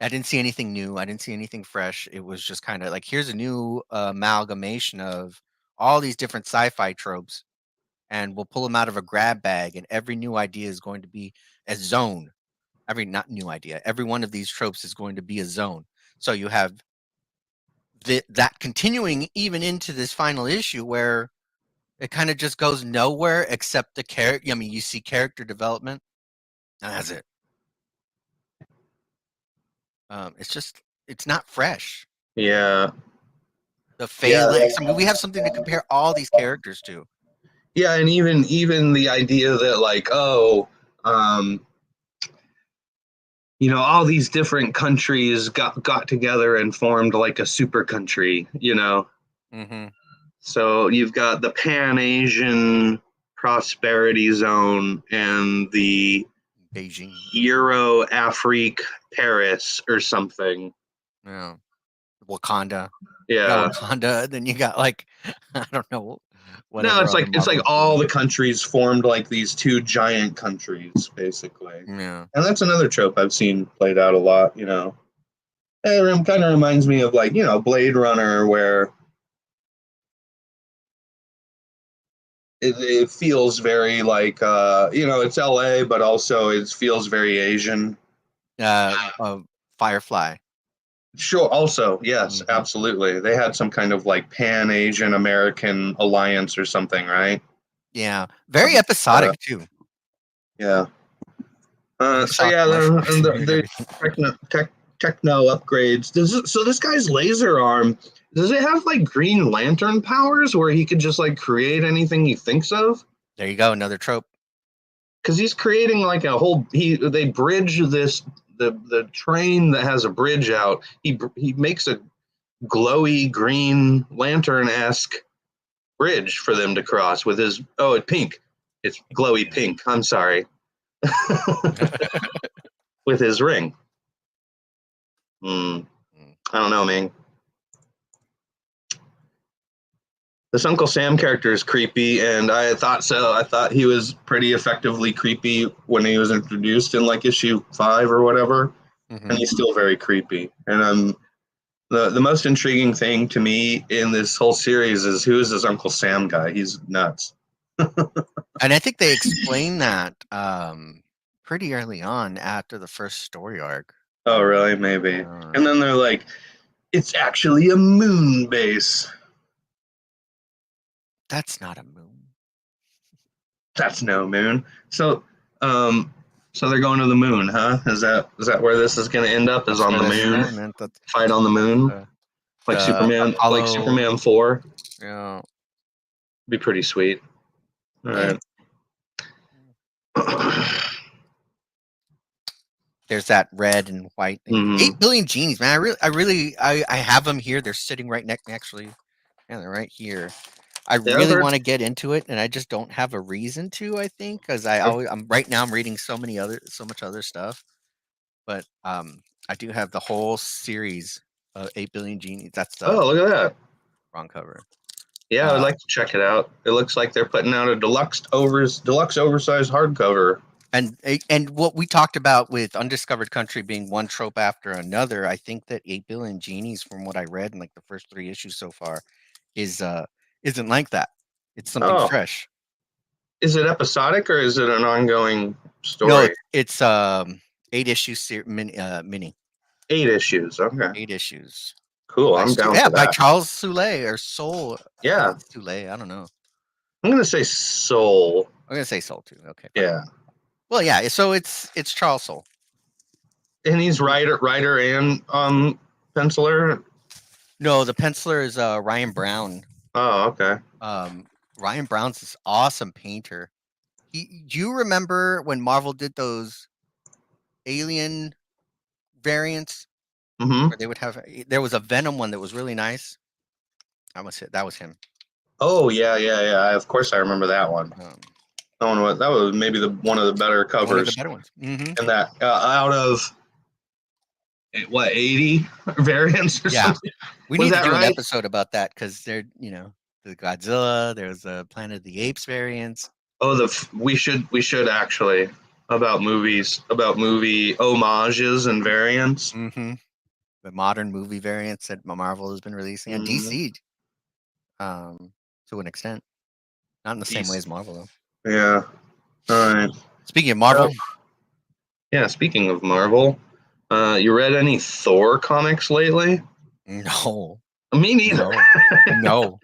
I didn't see anything new. I didn't see anything fresh. It was just kind of like, here's a new amalgamation of all these different sci-fi tropes, and we'll pull them out of a grab bag, and every new idea is going to be a zone. Not new idea. Every one of these tropes is going to be a zone. So you have that continuing even into this final issue where it kind of just goes nowhere except the character. I mean, you see character development, and that's it. It's not fresh. yeah, The phalanx. I mean, we have something to compare all these characters to. yeah, and even the idea that, like, all these different countries got together and formed like a super country, So you've got the Pan-Asian Prosperity Zone and the Beijing, Euro Afrique Paris or something. yeah, Wakanda. Yeah. Wakanda. Then you got like I don't know. No, it's like all the countries formed like these two giant countries, basically. Yeah. And that's another trope I've seen played out a lot. It kind of reminds me of, like, Blade Runner, where it feels very like it's LA, but also it feels very Asian. Firefly. Sure. Also, yes, absolutely. They had some kind of like Pan-Asian American alliance or something, right? Yeah, very episodic too. Yeah. So yeah, the techno upgrades. So this guy's laser arm, does it have like Green Lantern powers where he could just like create anything he thinks of? There you go, another trope. Because he's creating like a whole. They bridge this the train that has a bridge out. He makes a glowy Green Lantern-esque bridge for them to cross with his. Oh, it's pink. It's glowy pink. I'm sorry. With his ring. I don't know, man. This Uncle Sam character is creepy, and I thought so. I thought he was pretty effectively creepy when he was introduced in like issue 5 or whatever, and he's still very creepy. And the most intriguing thing to me in this whole series is, who is this Uncle Sam guy? He's nuts. And I think they explain that pretty early on after the first story arc. Oh, really? Maybe. And then they're like, it's actually a moon base. That's not a moon. That's no moon. So they're going to the moon, huh? Is that where this is going to end up? Is on the moon? Fight on the moon, like Superman, like Superman 4. Yeah, be pretty sweet. All right. There's that red and white thing. 8 billion genies, man. I have them here. They're sitting right next. Actually, yeah, they're right here. I I've really heard- want to get into it, and I just don't have a reason to. I think because I'm right now I'm reading so much other stuff, but I do have the whole series of 8 Billion Genies. That's the Oh, look at that. wrong cover. Yeah, I would like to check it out. It looks like they're putting out a deluxe oversized hardcover. And what we talked about with Undiscovered Country being one trope after another, I think that 8 Billion Genies, from what I read in like the first 3 issues so far, isn't like that. It's something Oh, fresh. is it episodic or is it an ongoing story? No, it's 8 issue mini. 8 issues. Okay, 8 issues. cool. I'm down for by that. Charles Soule or Soul. Yeah, Soule. I don't know. I'm gonna say Soul. I'm gonna say Soul too. Okay. Fine. Yeah, Well, yeah. So it's Charles Soule. and he's writer and penciler. No, the penciler is Ryan Brown. Oh, okay. Ryan Brown's this awesome painter. Do you remember when Marvel did those Alien variants Mm-hmm. where they would have? There was a Venom one that was really nice. I must say that was him. Oh yeah. Of course, I remember that one. That was maybe one of the better covers. One of the better ones. Mm-hmm. And that out of what 80 variants or something. We need to do an episode about that because they're the Godzilla. There's the Planet of the Apes variants. Oh, we should actually about movie homages and variants. Mm-hmm. The modern movie variants that Marvel has been releasing and DC, to an extent, not in the same way as Marvel though. Yeah. All right. Speaking of Marvel, yeah. Speaking of Marvel, you read any Thor comics lately? no, Me neither. No.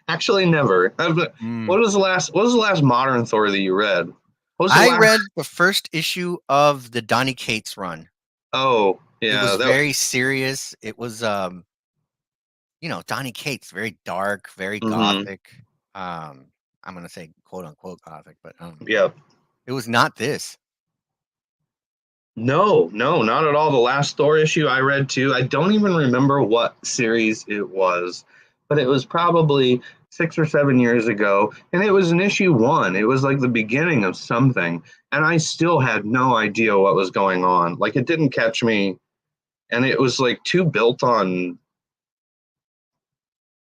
Actually, never. What was the last modern Thor that you read? I read the first issue of the Donny Cates run. Oh, yeah. It was very serious. It was, Donny Cates, very dark, very gothic. I'm gonna say quote unquote gothic, but yeah, it was not this. No, not at all. The last Thor issue I read too. I don't even remember what series it was, but it was probably 6 or 7 years ago, and it was an issue 1. It was like the beginning of something, and I still had no idea what was going on. Like, it didn't catch me, and it was like too built on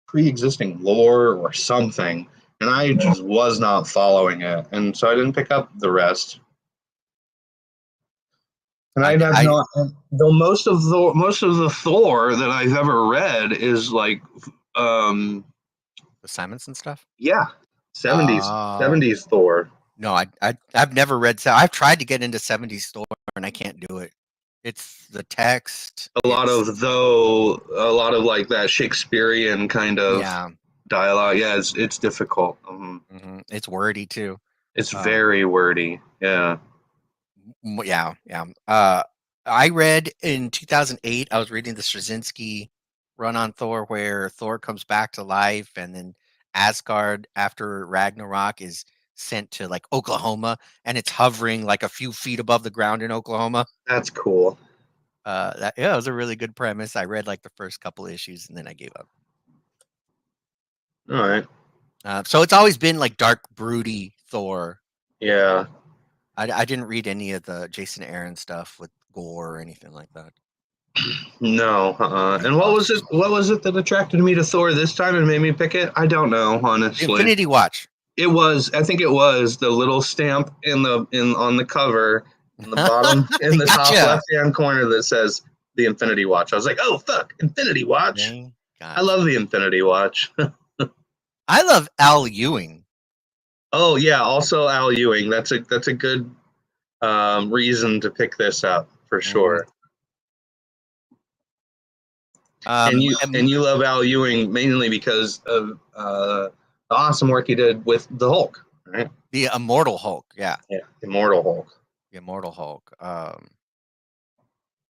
pre-existing lore or something, and I just was not following it, and so I didn't pick up the rest. And though most of the Thor that I've ever read is like the Simonson stuff. Yeah, 70s Thor. No, I've never read. I've tried to get into 70s Thor and I can't do it. It's the text. A lot of like that Shakespearean kind of dialogue. Yeah, it's difficult. Mm-hmm. It's wordy too. It's very wordy. Yeah. Yeah. I read in 2008. I was reading the Straczynski run on Thor, where Thor comes back to life, and then Asgard after Ragnarok is sent to like Oklahoma, and it's hovering like a few feet above the ground in Oklahoma. That's cool. It was a really good premise. I read like the first couple issues, and then I gave up. All right. So it's always been like dark, broody Thor. Yeah. I didn't read any of the Jason Aaron stuff with gore or anything like that. No. And what was it? What was it that attracted me to Thor this time and made me pick it? I don't know, honestly. Infinity Watch. It was. I think it was the little stamp on the cover, in the bottom, in the top left-hand corner that says the Infinity Watch. I was like, oh fuck, Infinity Watch! I love the Infinity Watch. I love Al Ewing. Oh yeah, also Al Ewing. That's a good reason to pick this up for sure. And you love Al Ewing mainly because of the awesome work he did with the Hulk, right? The Immortal Hulk, yeah. Yeah, Immortal Hulk. The Immortal Hulk.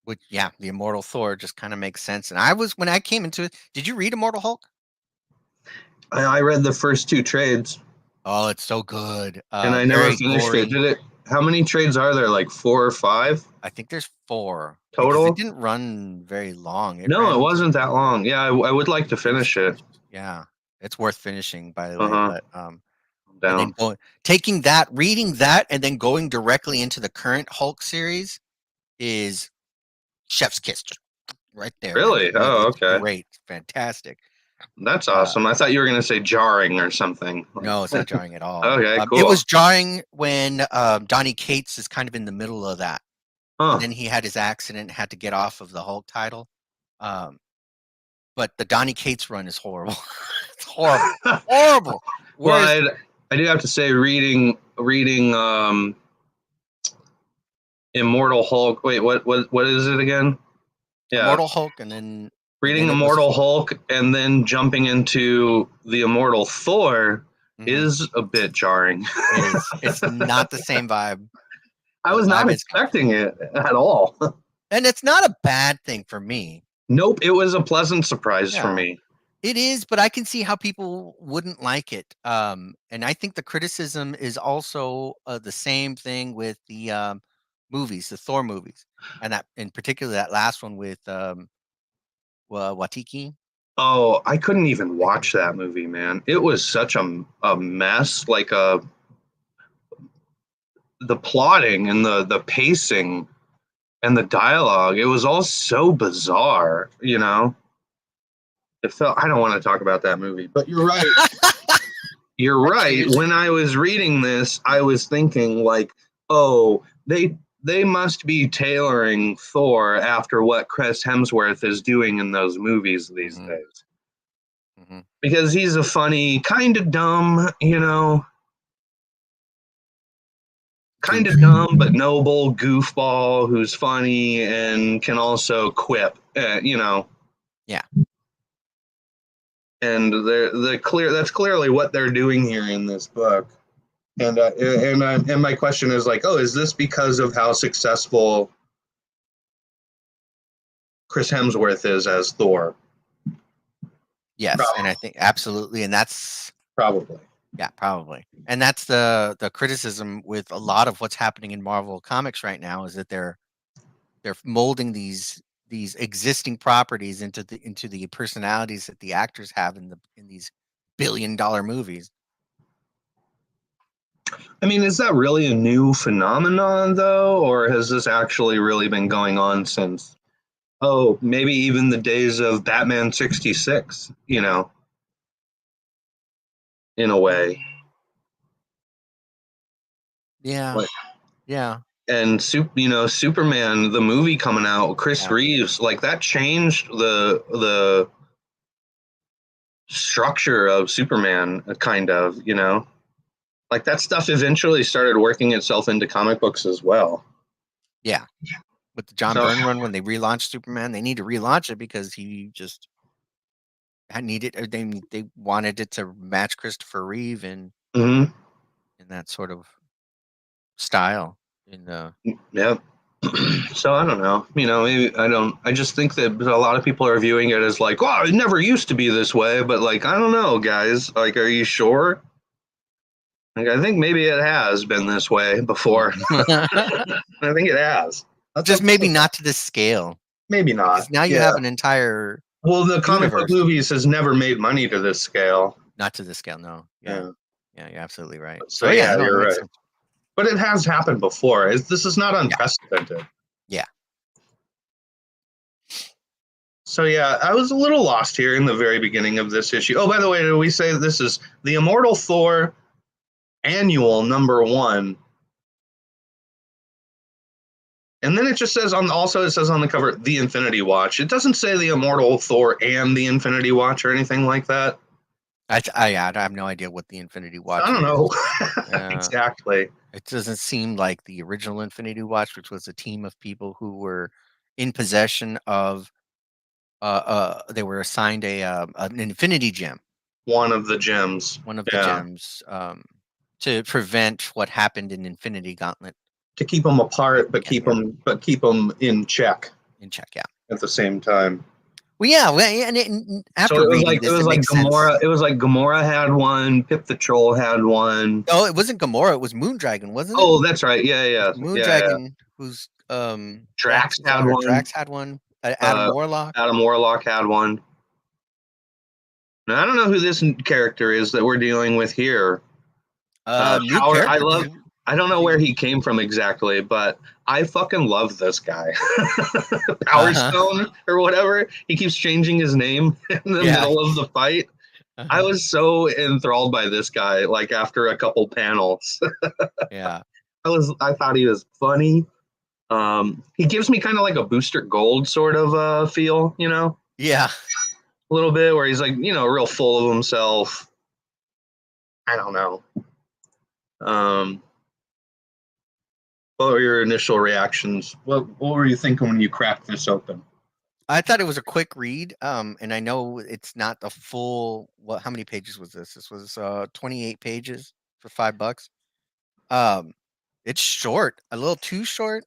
The Immortal Thor just kind of makes sense. And when I came into it, did you read Immortal Hulk? I read the first 2 trades. Oh, it's so good. And I never finished it. Did it? How many trades are there? Like 4 or 5? I think there's 4 total. It didn't run very long. It wasn't that long. Yeah, I would like to finish it. Yeah, It's worth finishing, by the way. Uh-huh. But I'm and then down. taking that, reading that, and then going directly into the current Hulk series is chef's kiss, just right there, man. Really? Really, Oh, it's okay. great, fantastic. That's awesome. I thought you were gonna say jarring or something. No, it's not jarring at all. Okay, It cool. was jarring when Donny Cates is kind of in the middle of that. Huh. And then he had his accident and had to get off of the Hulk title. But the Donny Cates run is horrible. It's horrible. Horrible. Whereas, Well, I do have to say, reading Immortal Hulk. Wait, what is it again? Yeah, Immortal Hulk, and then reading it was Immortal Hulk and then jumping into the Immortal Thor is a bit jarring. It's not the same vibe. I was not expecting it at all. And it's not a bad thing for me. Nope, it was a pleasant surprise for me. It is, but I can see how people wouldn't like it. And I think the criticism is also the same thing with the movies, the Thor movies, and that in particular that last one with Watiki. Oh, I couldn't even watch that movie, man. It was such a mess. Like the plotting and the pacing and the dialogue, it was all so bizarre, you know. It felt, I don't want to talk about that movie, but you're right. You're right. When I was reading this, I was thinking like, oh, they must be tailoring Thor after what Chris Hemsworth is doing in those movies these days. Because he's a funny, kind of dumb, you know, kind of dumb but noble goofball who's funny and can also quip, you know. Yeah. And that's clearly what they're doing here in this book. And my question is like, oh, is this because of how successful Chris Hemsworth is as Thor? Yes, probably. And I think absolutely, and that's probably. Yeah, probably. And that's the criticism with a lot of what's happening in Marvel Comics right now is that they're molding these existing properties into the personalities that the actors have in these billion-dollar movies. I mean, is that really a new phenomenon though, or has this actually really been going on since maybe even the days of Batman 66, you know, in a way. Yeah. Like, yeah. And Superman, the movie coming out, Chris Reeves, like that changed the structure of Superman, kind of, you know. Like that stuff eventually started working itself into comic books as well. Yeah. With the John Byrne run, when they relaunched Superman, they need to relaunch it because he just needed. They wanted it to match Christopher Reeve in that sort of style. Yeah. So I don't know. You know, maybe I just think that a lot of people are viewing it as like, "Oh, it never used to be this way." But like, I don't know, guys. Like, are you sure? Like, I think maybe it has been this way before. I think it has. Just maybe not to this scale. Maybe not. Because now you have an entire. Well, the comic book movies has never made money to this scale. Not to this scale, no. Yeah, you're absolutely right. So yeah, you're right. But it has happened before. This is not unprecedented. Yeah. So yeah, I was a little lost here in the very beginning of this issue. Oh, by the way, did we say this is the Immortal Thor Annual #1? And then it just says on the cover the Infinity Watch. It doesn't say the Immortal Thor and the Infinity Watch or anything like that. I have no idea what the Infinity Watch is. I don't know. Exactly. It doesn't seem like the original Infinity Watch, which was a team of people who were in possession of they were assigned an Infinity Gem. One of the gems. One of the gems to prevent what happened in Infinity Gauntlet. To keep them apart, but keep them in check. In check, yeah. At the same time. Well, yeah, and after so reading it was like Gamora. Sense. It was like Gamora had one. Pip the Troll had one. Oh, it wasn't Gamora. It was Moondragon, wasn't it? Oh, that's right. Yeah. Moondragon, who's Drax had one. Drax had one. Adam Warlock. Adam Warlock had one. Now, I don't know who this character is that we're dealing with here. New Power. character. I don't know where he came from exactly, but I fucking love this guy. Power Uh-huh. Stone or whatever. He keeps changing his name in the Yeah. middle of the fight. I Uh-huh. was so enthralled by this guy. Like after a couple panels, Yeah. I thought he was funny. He gives me kind of like a Booster Gold sort of feel, Yeah. a little bit, where he's like, real full of himself. I don't know. What were your initial reactions? What were you thinking when you cracked this open? I thought it was a quick read. And I know it's not the full. How many pages was this? This was 28 pages for $5. It's short, a little too short.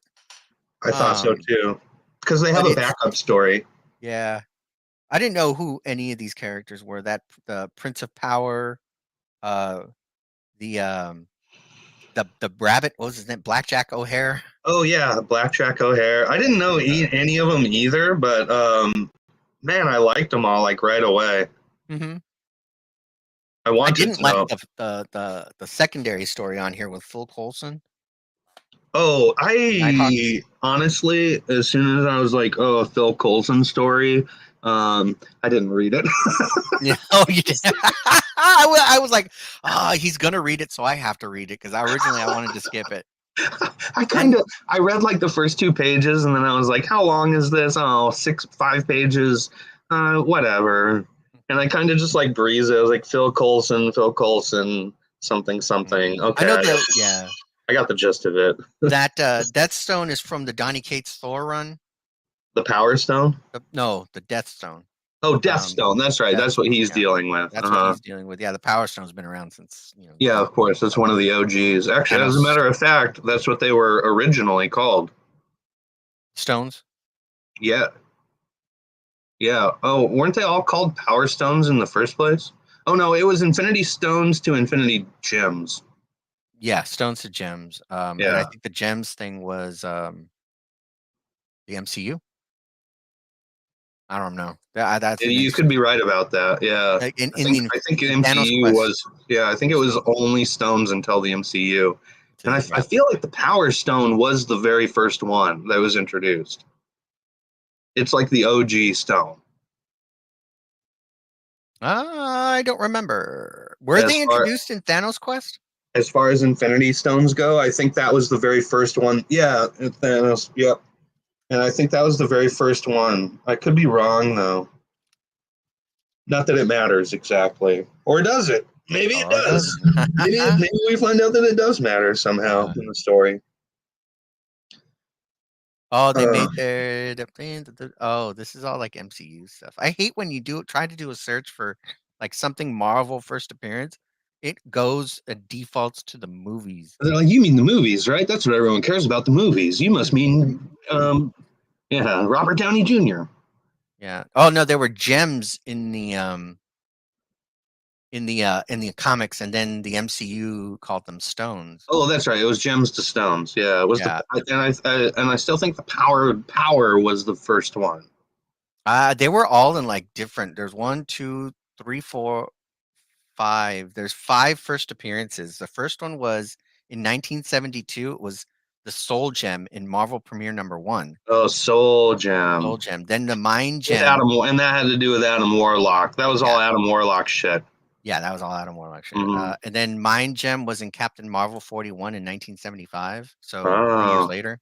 I thought so too, because they have But a it's backup story. yeah. I didn't know who any of these characters were. That the Prince of Power, uh, the the rabbit. What was his name? Blackjack O'Hare. Oh yeah, Blackjack O'Hare. I didn't know any of them either, but man, I liked them all like right away. Mm-hmm. I I wanted didn't to like know. the secondary story on here with Phil Coulson. Oh, Nighthawk. I honestly, as soon as I was like, oh, a Phil Coulson story, I didn't read it. Yeah. Oh, you did. I was like, he's gonna read it, so I have to read it because originally I wanted to skip it. I read like the first 2 pages, and then I was like, how long is this? Oh, 5 pages, whatever. And I kind of just like breezed it. I was like, Phil Coulson, something, something. I Okay, know I got the gist of it. that Death Stone is from the Donny Cates Thor run. The Power Stone? No, the Death Stone. Oh, Death Stone. That's right. That's what he's dealing with. That's what he's dealing with. Yeah, the Power Stone's been around since Yeah, of course. That's one of the OGs. Actually, as a Thanos matter of fact, that's what they were originally called. stones. Yeah. Yeah. Oh, weren't they all called Power Stones in the first place? Oh no, it was Infinity Stones to Infinity Gems. Yeah, stones to gems. And I Yeah. think the gems thing was the MCU. I don't know. That's an You could be right about that. Yeah. in I think in Thanos MCU quest. was I think it was only stones until the MCU. And I feel like the Power Stone was the very first one that was introduced. It's like the OG stone. I don't remember. Were As they far introduced in Thanos quest? as far as Infinity Stones go, I think that was the very first one. Yeah, Thanos. Yep. And I think that was the very first one. I could be wrong though. Not that it matters exactly, or does it? Maybe it Oh, it does. does. Maybe we find out that it does matter somehow in the story. Oh, they made oh, this is all like MCU stuff. I hate when you try to do a search for like something Marvel first appearance. It defaults to the movies. They're like, you mean the movies, right? That's what everyone cares about, the movies. You must mean, Robert Downey Jr. Yeah. Oh no, there were gems in the in the comics, and then the MCU called them stones. Oh, that's right. It was Gems to Stones. Yeah, it was Yeah. and I still think the Power was the first one. They were all in like different. There's 1, 2, 3, 4, 5. There's 5 first appearances. The first one was in 1972. It was the Soul Gem in Marvel Premiere #1. Oh, Soul Gem. Soul Gem. Then the Mind With Gem. and that had to do with Adam Warlock. That was all Adam Warlock shit. Yeah, that was all Adam Warlock shit. Mm-hmm. And then Mind Gem was in Captain Marvel 41 in 1975. So 3 years Oh, later.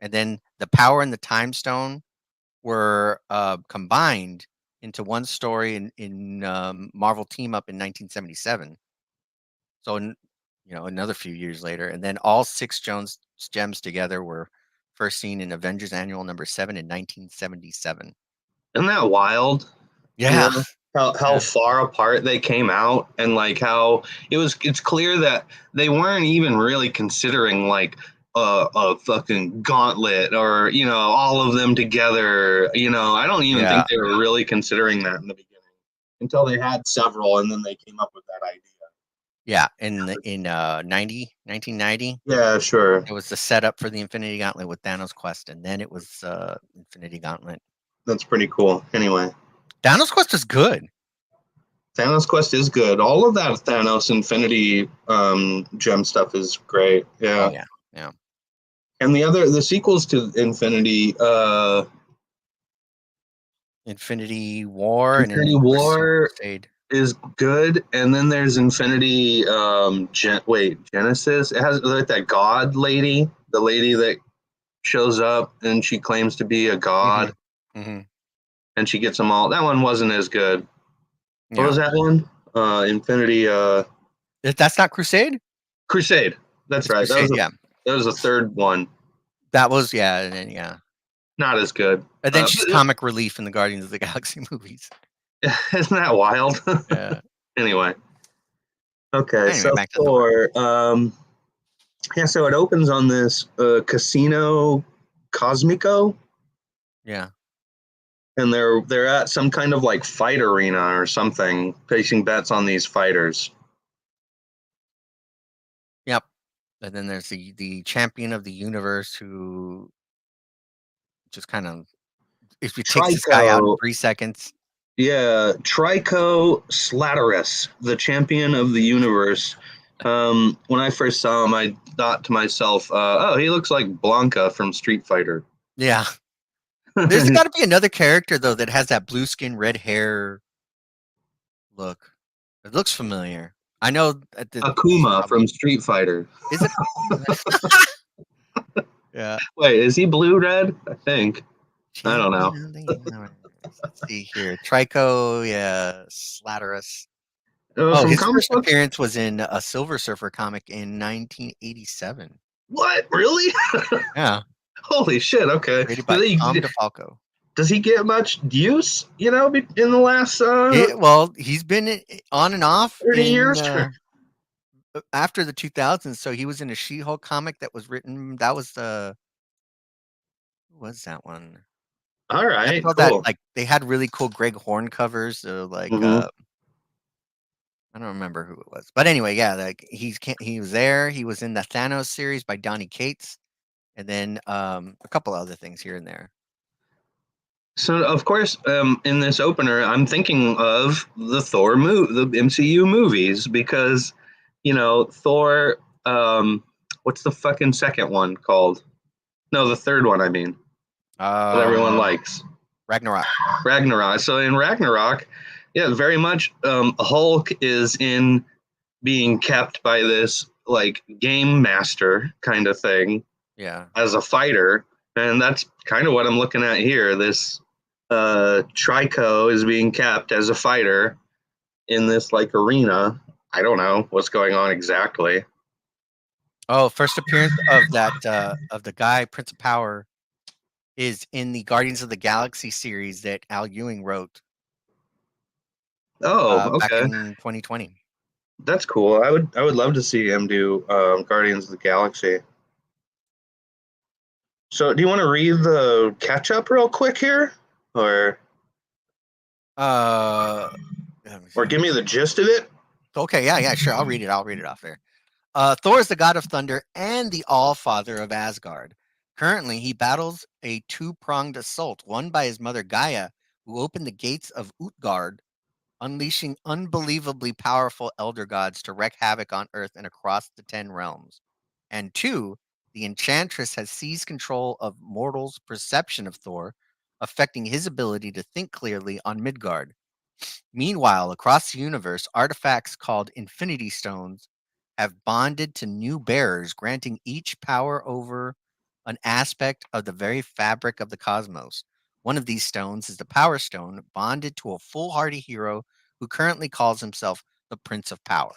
And then the Power and the Time Stone were combined into one story in Marvel Team Up in 1977. So, another few years later, and then all 6 gems together were first seen in Avengers Annual #7 in 1977. isn't that wild? Yeah. How far apart they came out, and like how it's clear that they weren't even really considering like a fucking gauntlet or all of them together. I don't even think they were really considering that in the beginning until they had several, and then they came up with that idea. Yeah, in 1990. Yeah, sure. It was the setup for the Infinity Gauntlet with Thanos Quest, and then it was Infinity Gauntlet. That's pretty cool. Anyway, Thanos Quest is good. Thanos Quest is good. All of that Thanos Infinity gem stuff is great. Yeah. Oh yeah. And the sequels to Infinity, Infinity War and Infinity then War Crusade. is good, and then there's Infinity Genesis. It has like that god lady, the lady that shows up and she claims to be a god, Mm-hmm. and she gets them all. That one wasn't as good. What Yeah. was that one? Infinity That's not Crusade? Crusade. That's It's right. Crusade, That was the third one. That was and then Not as good. And then she's comic relief in the Guardians of the Galaxy movies. Isn't that wild? Yeah. Anyway. Okay, Anyway, so back to Thor. Yeah, so it opens on this Casino Cosmico, Yeah. and they're at some kind of like fight arena or something, placing bets on these fighters. Yep. And then there's the champion of the universe who just kind of if he takes this guy out in Trico, 3 seconds. yeah, Trico Slatterus, the champion of the universe. When I first saw him, I thought to myself, "Oh, he looks like Blanca from Street Fighter." Yeah. There's got to be another character though that has that blue skin, red hair look. It looks familiar. I know that Akuma from Street Fighter. Is it? Yeah. Wait, is he blue red? I think. I don't know. Let's see here. Trico, yeah, Slatterus. From His comic first books? appearance was in a Silver Surfer comic in 1987. What? Really? Yeah. Holy shit! Okay. Created by Tom DeFalco. Does he get much use? In the last Well, he's been on and off 30 years. After the 2000s. So he was in a She-Hulk comic that was written. That was what's that one? All right, cool. cool. That they had really cool Greg Horn covers. Mm-hmm. I don't remember who it was, but anyway, yeah, he was there. He was in the Thanos series by Donny Cates, and then a couple other things here and there. So of course, in this opener, I'm thinking of the Thor the MCU movies, because Thor. What's the fucking second one called? No, the third one. I mean, that everyone likes. Ragnarok. So in Ragnarok, yeah, very much. Hulk is being kept by this like game master kind of thing. Yeah. As a fighter, and that's kind of what I'm looking at here. This Trico is being kept as a fighter in this like arena. I don't know what's going on exactly. Oh, first appearance of that of the guy Prince of Power is in the Guardians of the Galaxy series that Al Ewing wrote. Oh, back okay. in 2020. That's cool. I would love to see him do Guardians of the Galaxy. So, do you want to read the catch up real quick here, or give me the gist of it? Okay, yeah, sure. I'll read it off there. Thor is the god of thunder and the All-Father of Asgard. Currently, he battles a two-pronged assault, one by his mother Gaia, who opened the gates of Utgard, unleashing unbelievably powerful elder gods to wreak havoc on Earth and across the 10 realms. And two, the Enchantress has seized control of mortals' perception of Thor, affecting his ability to think clearly on Midgard. Meanwhile, across the universe, artifacts called Infinity Stones have bonded to new bearers, granting each power over an aspect of the very fabric of the cosmos. One of these stones is the Power Stone, bonded to a foolhardy hero who currently calls himself the Prince of Power.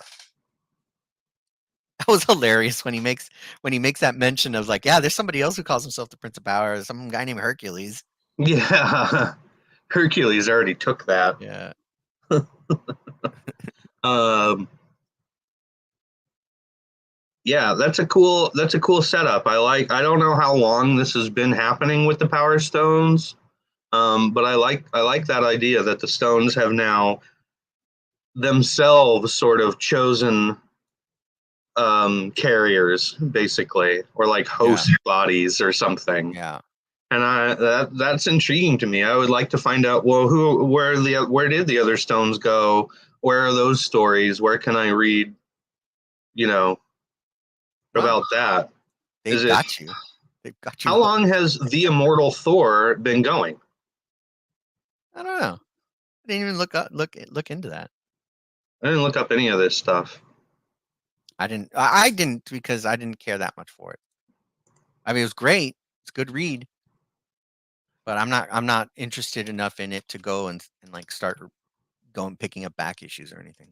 That was hilarious when he makes that mention of like, yeah, there's somebody else who calls himself the Prince of Power, some guy named Hercules. Yeah, Hercules already took that. Yeah. Yeah, that's a cool setup. I don't know how long this has been happening with the Power Stones, but I like that idea that the stones have now themselves sort of chosen carriers, basically, or like host bodies or something. Yeah. And that's intriguing to me. I would like to find out, well, where did the other stones go where are those stories? Where can I read, Wow. about that? They've Is it got you. They've got you. how long has the Immortal Thor been going? I don't know. I didn't even look into that. I didn't look up any of this stuff. I didn't because I didn't care that much for it. I mean, it was great. It's a good read, but I'm not interested enough in it to go and like start going picking up back issues or anything.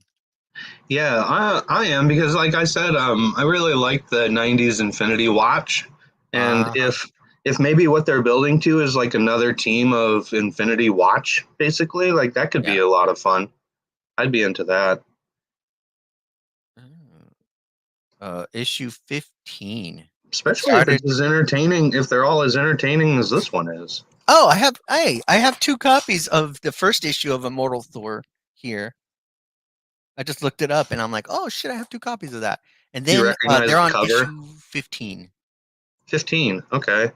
Yeah, I am because, like I said, I really like the '90s Infinity Watch, and Uh-huh. if maybe what they're building to is like another team of Infinity Watch, basically, like that could be Yeah. a lot of fun. I'd be into that, Issue 15. It especially if started. it's as entertaining. If they're all as entertaining as this one is. Oh, I have 2 copies of the first issue of Immortal Thor here. I just looked it up and I'm like, "Oh shit, I have 2 copies of that." And Do you then recognize they're the on cover? issue 15. 15. Okay,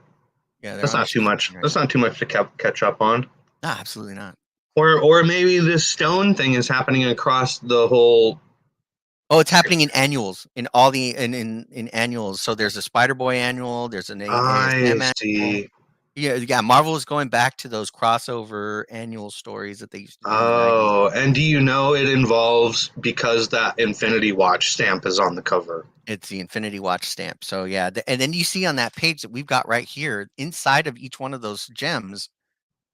Yeah, they're that's on not issue too much. 15 right That's now. not too much to catch up on. No, absolutely not. Or maybe this stone thing is happening across the whole. Oh, it's happening in annuals, in all the in annuals. So there's a Spider-Boy annual, there's an I ASM annual. see. Yeah, Marvel is going back to those crossover annual stories that they used to do in the 90s. Oh, and do you know it involves because that Infinity Watch stamp is on the cover? It's the Infinity Watch stamp. So yeah, and then you see on that page that we've got right here, inside of each one of those gems,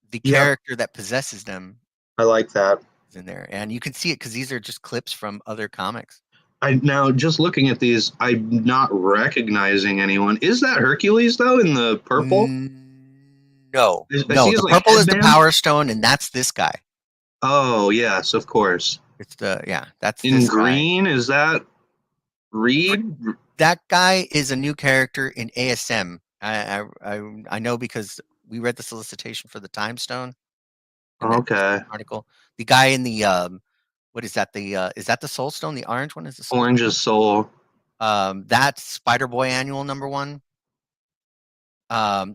the Yep, character that possesses them I like that. is in there, and you can see it because these are just clips from other comics. I now just looking at these, I'm not recognizing anyone. Is that Hercules though in the purple? No, I see no, his the like purple is the headband. Power Stone, and that's this guy. Oh yes, of course. It's that's In this guy. green, is that Reed? That guy is a new character in ASM. I know because we read the solicitation for the Time Stone in that Okay, article. The guy in the what is that the Soul Stone? The orange one is the Soul Orange's soul. Stone. That's Spider Boy Annual #1.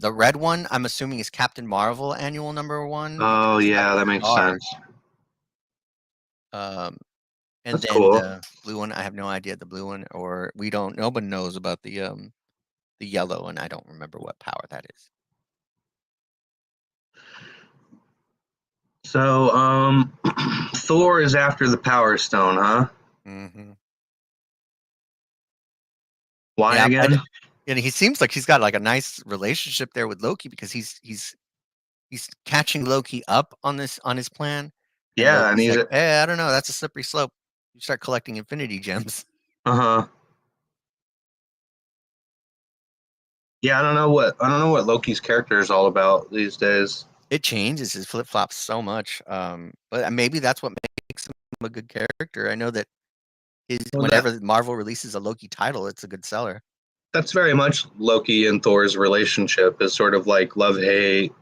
The red one, I'm assuming, is Captain Marvel Annual #1 because Oh it's got yeah, the that makes star. sense. Um, and That's then cool. the blue one, I have no idea the blue one, or we don't. Nobody knows about the yellow, and I don't remember what power that is. So, Thor is after the Power Stone, huh? Hmm. Why Yeah, again? and he seems like he's got like a nice relationship there with Loki because he's catching Loki up on his plan, and Yeah, and Loki's he's like, "Hey, I don't know, that's a slippery slope. You start collecting Infinity Gems." uh-huh. Yeah, I don't know what Loki's character is all about these days. It changes his flip flops so much, but maybe that's what makes him a good character. I know that Well, whenever Marvel releases a Loki title, it's a good seller. that's very much Loki and Thor's relationship is sort of like love hate,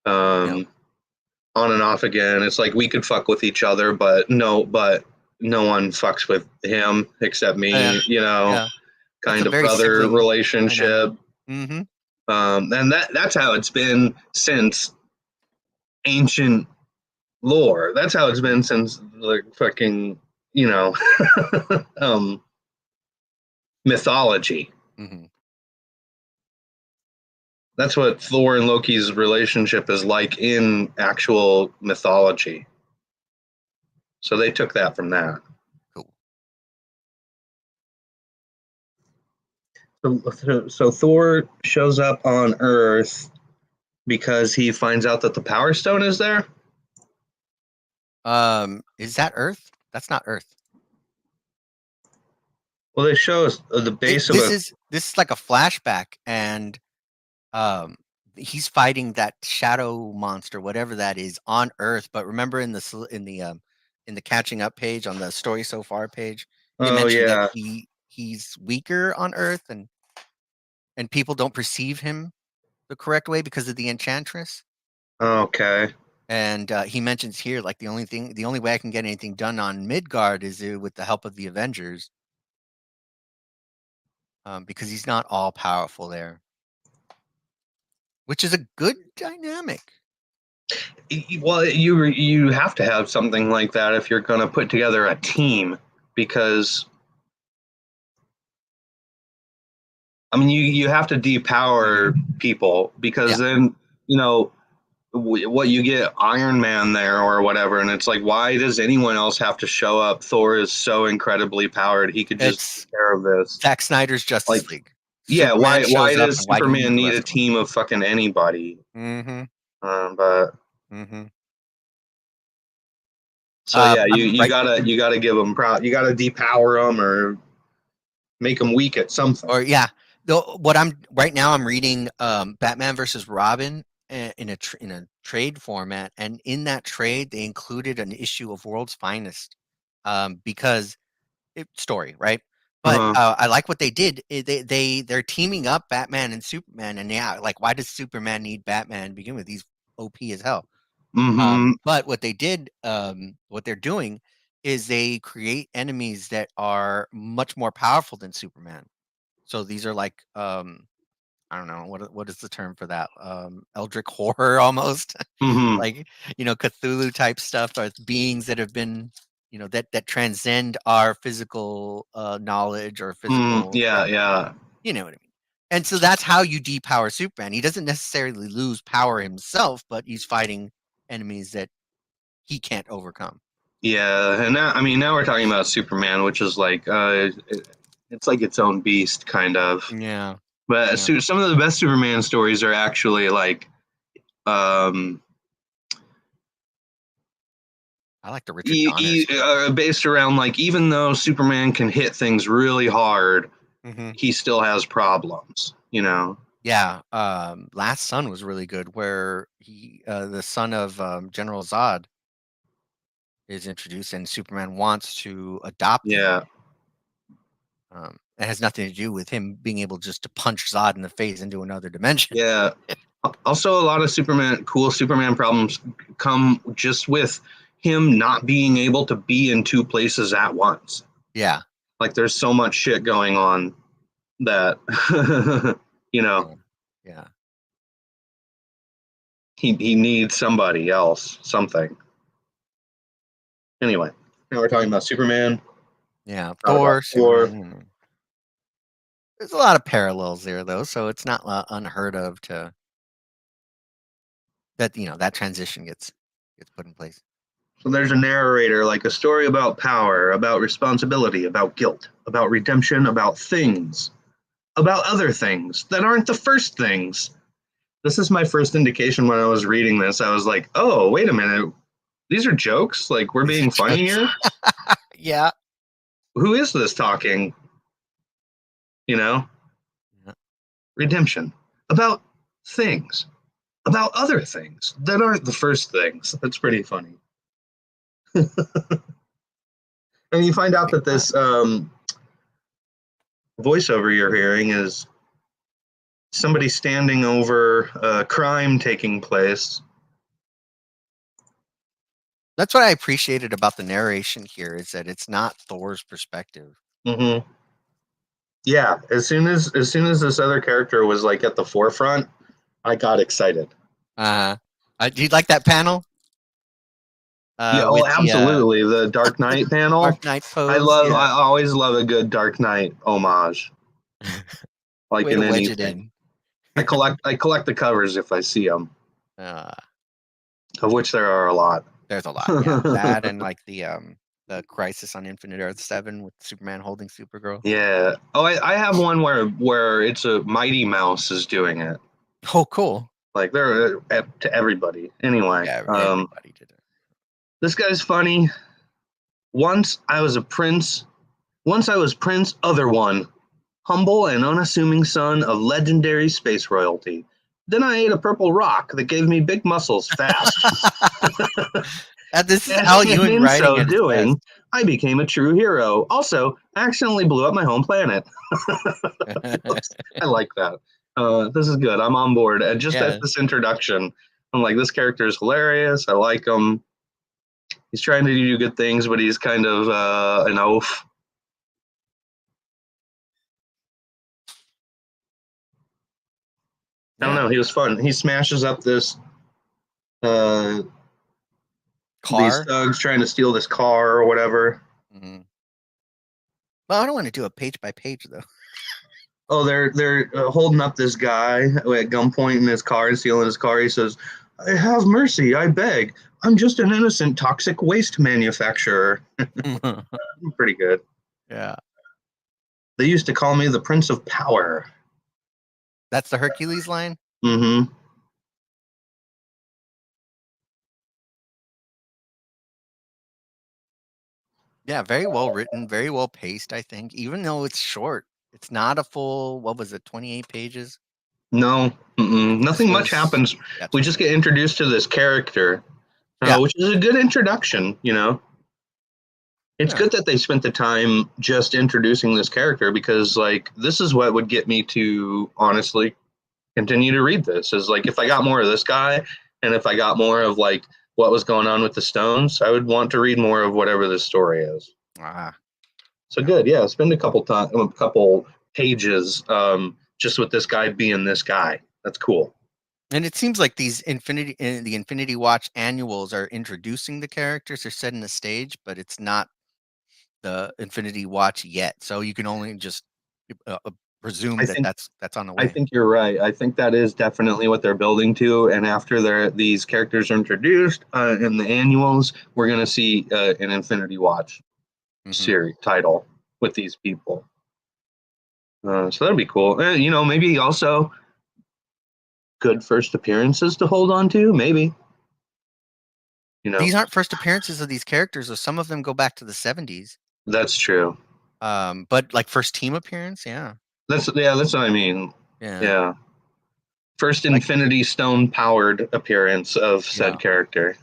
Yeah, um, on and off again. It's like we could fuck with each other, but no one fucks with him except yeah, me. yeah. That's a Kind of very brother sibling dynamic. relationship. Hmm. And that's how it's been since ancient lore. That's how it's been since like fucking you know um, mythology. Hmm. That's what Thor and Loki's relationship is like in actual mythology. So they took that from that. Cool. So Thor shows up on Earth because he finds out that the Power Stone is there. Is that Earth? That's not Earth. Well, they show us the base of a. This is like a flashback, and um, he's fighting that shadow monster, whatever that is, on Earth. But remember in the catching up page on the story so far page, they Oh mentioned that yeah. he's weaker on Earth, and people don't perceive him the correct way because of the Enchantress. Okay. And he mentions here, like the only way I can get anything done on Midgard is with the help of the Avengers, because he's not all powerful there, which is a good dynamic. Well, you have to have something like that if you're going to put together a team, because I mean you have to depower people, because then what you get Iron Man there or whatever, and it's like, why does anyone else have to show up? Thor is so incredibly powered; he could just It's take care of this. Zack Snyder's Justice Like, League. yeah, Superman why shows up, does and why do you need Superman the need a rest of them? team of fucking anybody? Mm-hmm. But Mm-hmm. so yeah, I'm you right, gotta give them you gotta depower them or make them weak at something. or yeah. Though what I'm right now, I'm reading Batman versus Robin in a trade format, and in that trade, they included an issue of World's Finest, because story, right? But Uh-huh. I like what they did. They're teaming up Batman and Superman, and yeah, like why does Superman need Batman to begin with? He's OP as hell. Mm-hmm. But what they did, what they're doing, is they create enemies that are much more powerful than Superman. So these are like, I don't know what is the term for that? Eldritch horror almost, Mm-hmm. like Cthulhu type stuff, or beings that have been that transcend our physical knowledge or Mm, physical, yeah, yeah. you know what I mean. And so that's how you depower Superman. He doesn't necessarily lose power himself, but he's fighting enemies that he can't overcome. Yeah, and now, I mean, now we're talking about Superman, which is like, it's like its own beast, kind of. Yeah, But yeah. some of the best Superman stories are actually like, um, I like the Richard Donner story. based around like, even though Superman can hit things really hard, Hmm. he still has problems. You know? Yeah, Last Son was really good, where the son of General Zod is introduced, and Superman wants to adopt him. Yeah, It has nothing to do with him being able just to punch Zod in the face into another dimension. yeah. Also, a lot of cool Superman problems come just with him not being able to be in two places at once. Yeah, Like, there's so much shit going on that you know yeah, yeah, he needs somebody else, something. Anyway, now we're talking about Superman, yeah. not about Thor, Thor. Superman. There's a lot of parallels there, though, so it's not unheard of to that transition gets put in place. So there's a narrator, like a story about power, about responsibility, about guilt, about redemption, about things, about other things that aren't the first things. This is my first indication when I was reading this. I was like, oh, wait a minute. These are jokes? Like, we're These are being funny jokes. here? Yeah. Who is this talking? You know? Yeah. Redemption. About things. About other things that aren't the first things. That's pretty funny. And you find out Pretty that this classic. voiceover you're hearing is somebody standing over a crime taking place. That's what I appreciated about the narration here, is that it's not Thor's perspective. Mm-hmm. Yeah, as soon as this other character was like at the forefront, I got excited. Uh, do you like that panel? Yeah, oh, With the absolutely. The Dark Knight Dark panel. Knight pose, I yeah. always love a good Dark Knight homage, like Way to in wedge it anything. in. I collect the covers if I see them, Uh, of which there are a lot. there's a lot, yeah. That and like the Crisis on Infinite Earth 7 with Superman holding Supergirl. Yeah. Oh, I have one where it's a Mighty Mouse is doing it. Oh, cool. Like, they're to everybody. Anyway, Yeah, everybody did it. this guy's funny. Once I was a prince. Once I was Prince Other One, humble and unassuming son of legendary space royalty. Then I ate a purple rock that gave me big muscles fast. This is And Al Ewing in writing so at his best. doing, I became a true hero. Also, I accidentally blew up my home planet. I like that. This is good. I'm on board. Just at Yeah, this introduction, I'm like, this character is hilarious. I like him. He's trying to do good things, but he's kind of an oaf. I don't yeah. know. He was fun. He smashes up this car. thugs trying to steal this car or whatever. Mm-hmm. Well, I don't want to do a page by page though. Oh, they're holding up this guy at gunpoint in his car and stealing his car. He says, "I have mercy, I beg. I'm just an innocent toxic waste manufacturer." Pretty good. Yeah, They used to call me the Prince of Power. that's the Hercules line. Mm-hmm. Yeah, very well written, very well paced. I think, even though it's short, it's not a full. What was it? 28 pages. No, nothing much was- happens. Yeah, We just get introduced to this character, Yeah. which is a good introduction. It's Yeah. good that they spent the time just introducing this character, because like this is what would get me to honestly continue to read this. Is like if I got more of this guy, and if I got more of like what was going on with the Stones, I would want to read more of whatever this story is. So good, yeah. Spend a couple pages just with this guy being this guy. That's cool. And it seems like the Infinity Watch annuals are introducing the characters, they're setting the stage, but it's not the Infinity Watch yet. So you can only just presume that's on the way. I think you're right. I think that is definitely what they're building to. And after these characters are introduced in the annuals, we're going to see an Infinity Watch series title with these people. So that'll be cool. Maybe also good first appearances to hold on to. Maybe. These aren't first appearances of these characters, or some of them go back to the 70s. That's true. But like first team appearance, yeah. That's what I mean. Yeah. First Infinity Stone powered appearance of said character.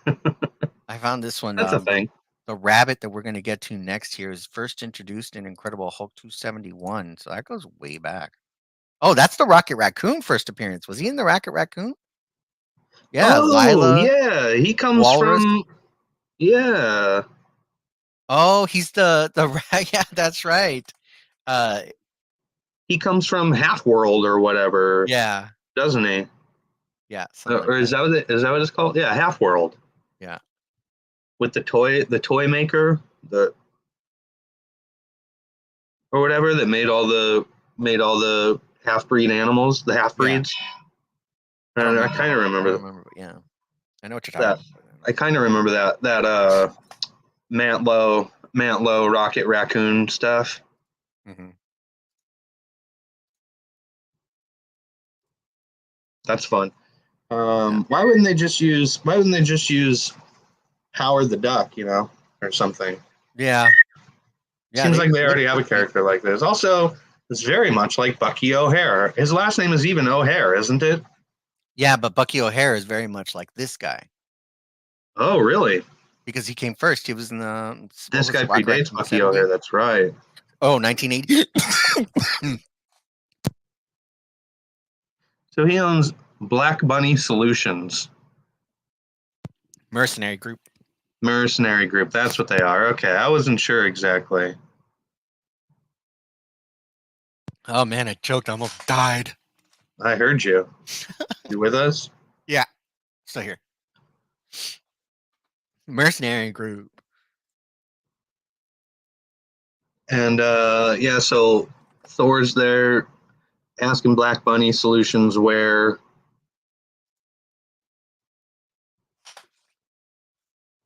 I found this one. That's a thing. The rabbit that we're going to get to next here is first introduced in Incredible Hulk 271. So that goes way back. Oh, that's the Rocket Raccoon first appearance. Was he in the Rocket Raccoon? Yeah, Lila. Yeah, he comes from. Yeah. Oh, he's the yeah, that's right. He comes from Half World or whatever. Yeah. Doesn't he? Yeah. Or is that what it's called? Yeah, Half World. Yeah. With the toy maker, or whatever, that made all the half breed animals, the half breeds. Yeah. I kind of remember. Yeah. I know what you're talking about. I kind of remember that Mantlo Rocket Raccoon stuff. Mm-hmm. That's fun. Why wouldn't they just use Howard the Duck, or something? Yeah. Seems like they already have a character like this. Also, it's very much like Bucky O'Hare. His last name is even O'Hare, isn't it? Yeah, but Bucky O'Hare is very much like this guy. Oh, really? Because he came first. He was in the. This guy predates Bucky O'Hare. That's right. Oh, 1980. So he owns Black Bunny Solutions. Mercenary group. That's what they are. Okay, I wasn't sure exactly. Oh man, I choked. I almost died. I heard you. You with us? Yeah, still here. Mercenary group. And so Thor's there asking Black Bunny Solutions where.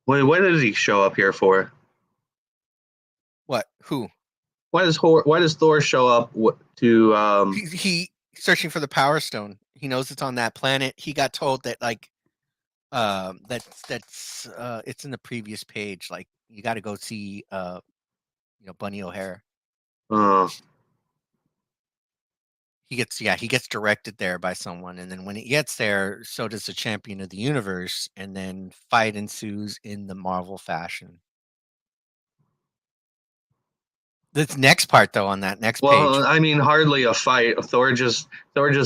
Wait, what does he show up here for? What? Who? Why does Thor show up to? He searching for the Power Stone. He knows it's on that planet. He got told that that's it's in the previous page. Like you got to go see Bunny O'Hare. He gets directed there by someone, and then when he gets there, so does the champion of the universe, and then fight ensues in the Marvel fashion. This next part, though, on that next page. Well, I mean, hardly a fight. Thor just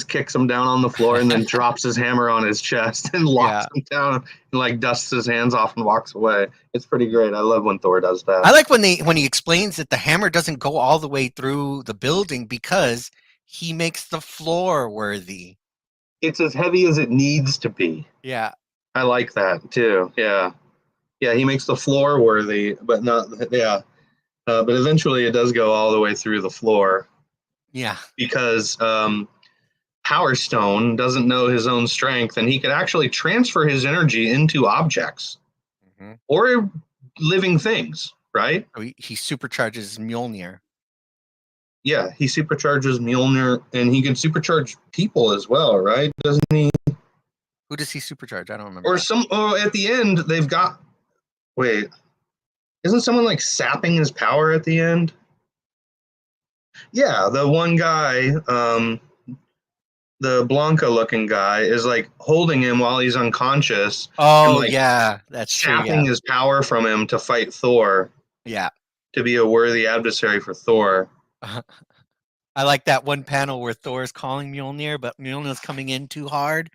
kicks him down on the floor and then drops his hammer on his chest and locks him down and like dusts his hands off and walks away. It's pretty great. I love when Thor does that. I like when he explains that the hammer doesn't go all the way through the building because he makes the floor worthy. It's as heavy as it needs to be. Yeah. I like that too. Yeah. Yeah, he makes the floor worthy, but not yeah. But eventually, it does go all the way through the floor Yeah. because Power Stone doesn't know his own strength, and he could actually transfer his energy into objects hmm or living things. Right? So he supercharges Mjolnir. Yeah, he supercharges Mjolnir, and he can supercharge people as well. Right? Doesn't he? Who does he supercharge? I don't remember Or that. some? Oh, at the end, they've got. Wait, isn't someone like sapping his power at the end? Yeah, the one guy, the Blanca looking guy, is like holding him while he's unconscious and Oh like yeah, that's true. sapping Yeah, his power from him to fight Thor, yeah. to be a worthy adversary for Thor. I like that one panel where Thor is calling Mjolnir, but Mjolnir's coming in too hard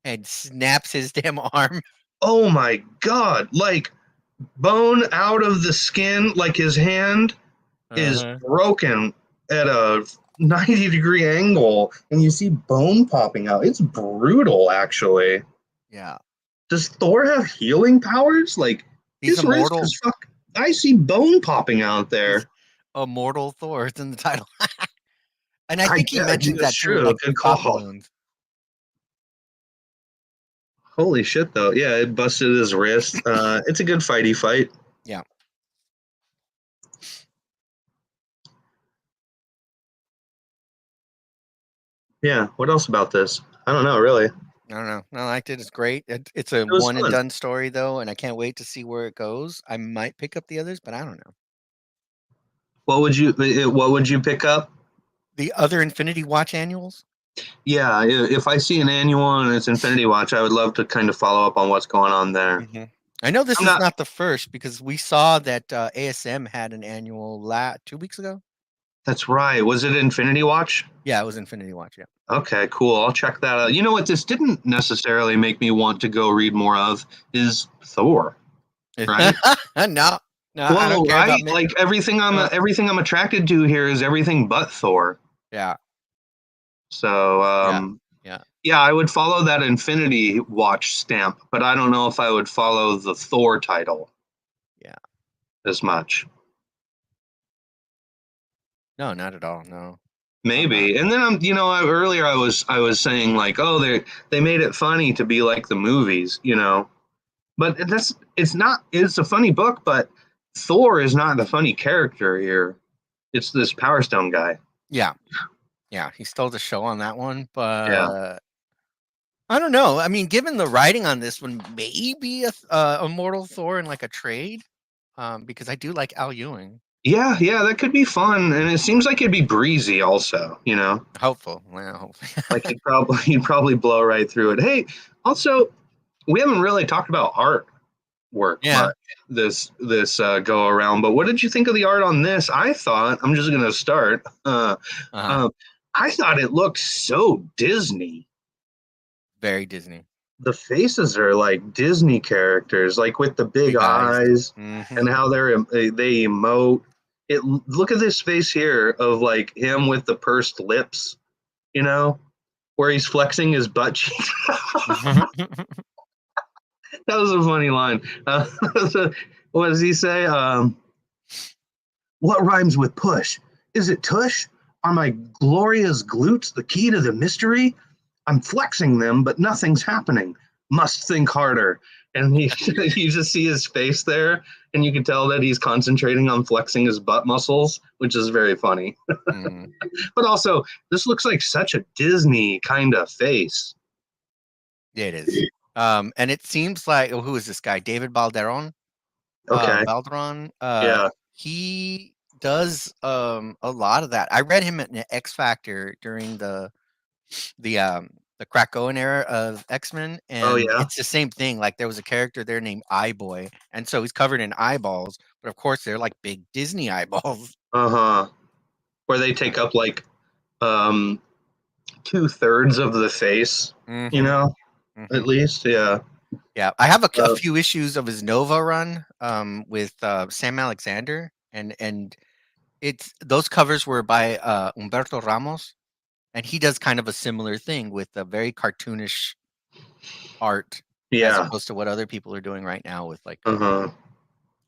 and snaps his damn arm. Oh my god, like bone out of the skin, like his hand is Uh-huh. broken at a 90-degree angle and you see bone popping out. It's brutal, actually. Yeah, Does Thor have healing powers? Like, he's his wrist immortal. is fuck. I see bone popping out He's there. immortal Thor. It's in the title, and I I think he get mentions that's that too, true. like Good his bottle call. wounds. Holy shit, though. Yeah, it busted his wrist. It's a good fighty fight. Yeah. Yeah. What else about this? I don't know, really. I don't know. No, I liked it. It's great. It's a It was one and fun. done story though, and I can't wait to see where it goes. I might pick up the others, but I don't know. What would you pick up? The other Infinity Watch annuals? Yeah, if I see an annual and it's Infinity Watch, I would love to kind of follow up on what's going on there. Mhm. I know this I'm is not. not the first because we saw that ASM had an annual 2 weeks ago. That's right. Was it Infinity Watch? Yeah, it was Infinity Watch. Yeah. Okay, cool. I'll check that out. You know what? This didn't necessarily make me want to go read more of is Thor, right? no, no, I don't Well, care about right? Like everything I'm attracted to here is everything but Thor. yeah, So, yeah, yeah. yeah, I would follow that Infinity Watch stamp, but I don't know if I would follow the Thor title Yeah. as much. No, not at all. No. Maybe. And then earlier I was saying like, oh, they made it funny to be like the movies, But it's a funny book, but Thor is not the funny character here. It's this Power Stone guy. Yeah, yeah. He stole the show on that one, Yeah. but I don't know. I mean, given the writing on this one, maybe a Immortal Thor in like a trade, because I do like Al Ewing. Yeah, yeah, that could be fun. And it seems like it'd be breezy also, Hopeful. Well, hopefully. Like he'd probably blow right through it. Hey, also, we haven't really talked about artwork Yeah. much this go around, but what did you think of the art on this? I thought I'm just gonna start. Uh-huh. I thought it looked so Disney. Very Disney. The faces are like Disney characters, like with the big Big eyes. eyes Mhm. and how they emote. Look at this face here of like him with the pursed lips, where he's flexing his butt cheek. That was a funny line. So what does he say? What rhymes with push? Is it tush? Are my glorious glutes the key to the mystery? I'm flexing them, but nothing's happening. Must think harder. And you just see his face there, and you can tell that he's concentrating on flexing his butt muscles, which is very funny. Mhm. But also, this looks like such a Disney kind of face. Yeah, it is. And it seems like who is this guy? David Balderon. Okay. Balderon. Yeah. He does a lot of that. I read him in X Factor during the Krakoan era of X-Men, Oh, and yeah. it's the same thing. Like there was a character there named Eyeboy, and so he's covered in eyeballs, but of course they're like big Disney eyeballs. Uh-huh. Where they take up like 2/3 of the face, Mm-hmm. at Mm-hmm. least. Yeah. Yeah, I have a Uh, few issues of his Nova run with Sam Alexander, and it's those covers were by Humberto Ramos, and he does kind of a similar thing with a very cartoonish art. as Yeah. opposed to what other people are doing right now with like. Uh-huh.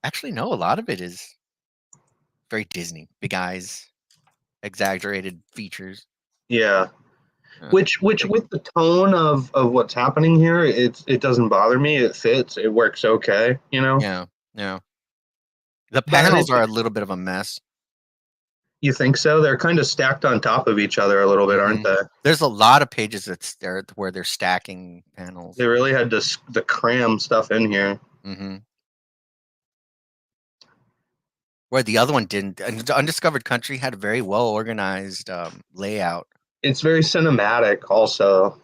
Actually, no, a lot of it is very Disney, big eyes, exaggerated features. Yeah. Uh, Which like, with the tone of what's happening here, it doesn't bother me. It fits. It works okay, you know? yeah, yeah. The But panels are a little bit of a mess. you think so? They're kind of stacked on top of each other a little bit, aren't Mhm. they? There's a lot of pages that's there where they're stacking panels. They really had to cram stuff in here. Mhm. Where the other one didn't. And Undiscovered Country had a very well organized layout. It's very cinematic also.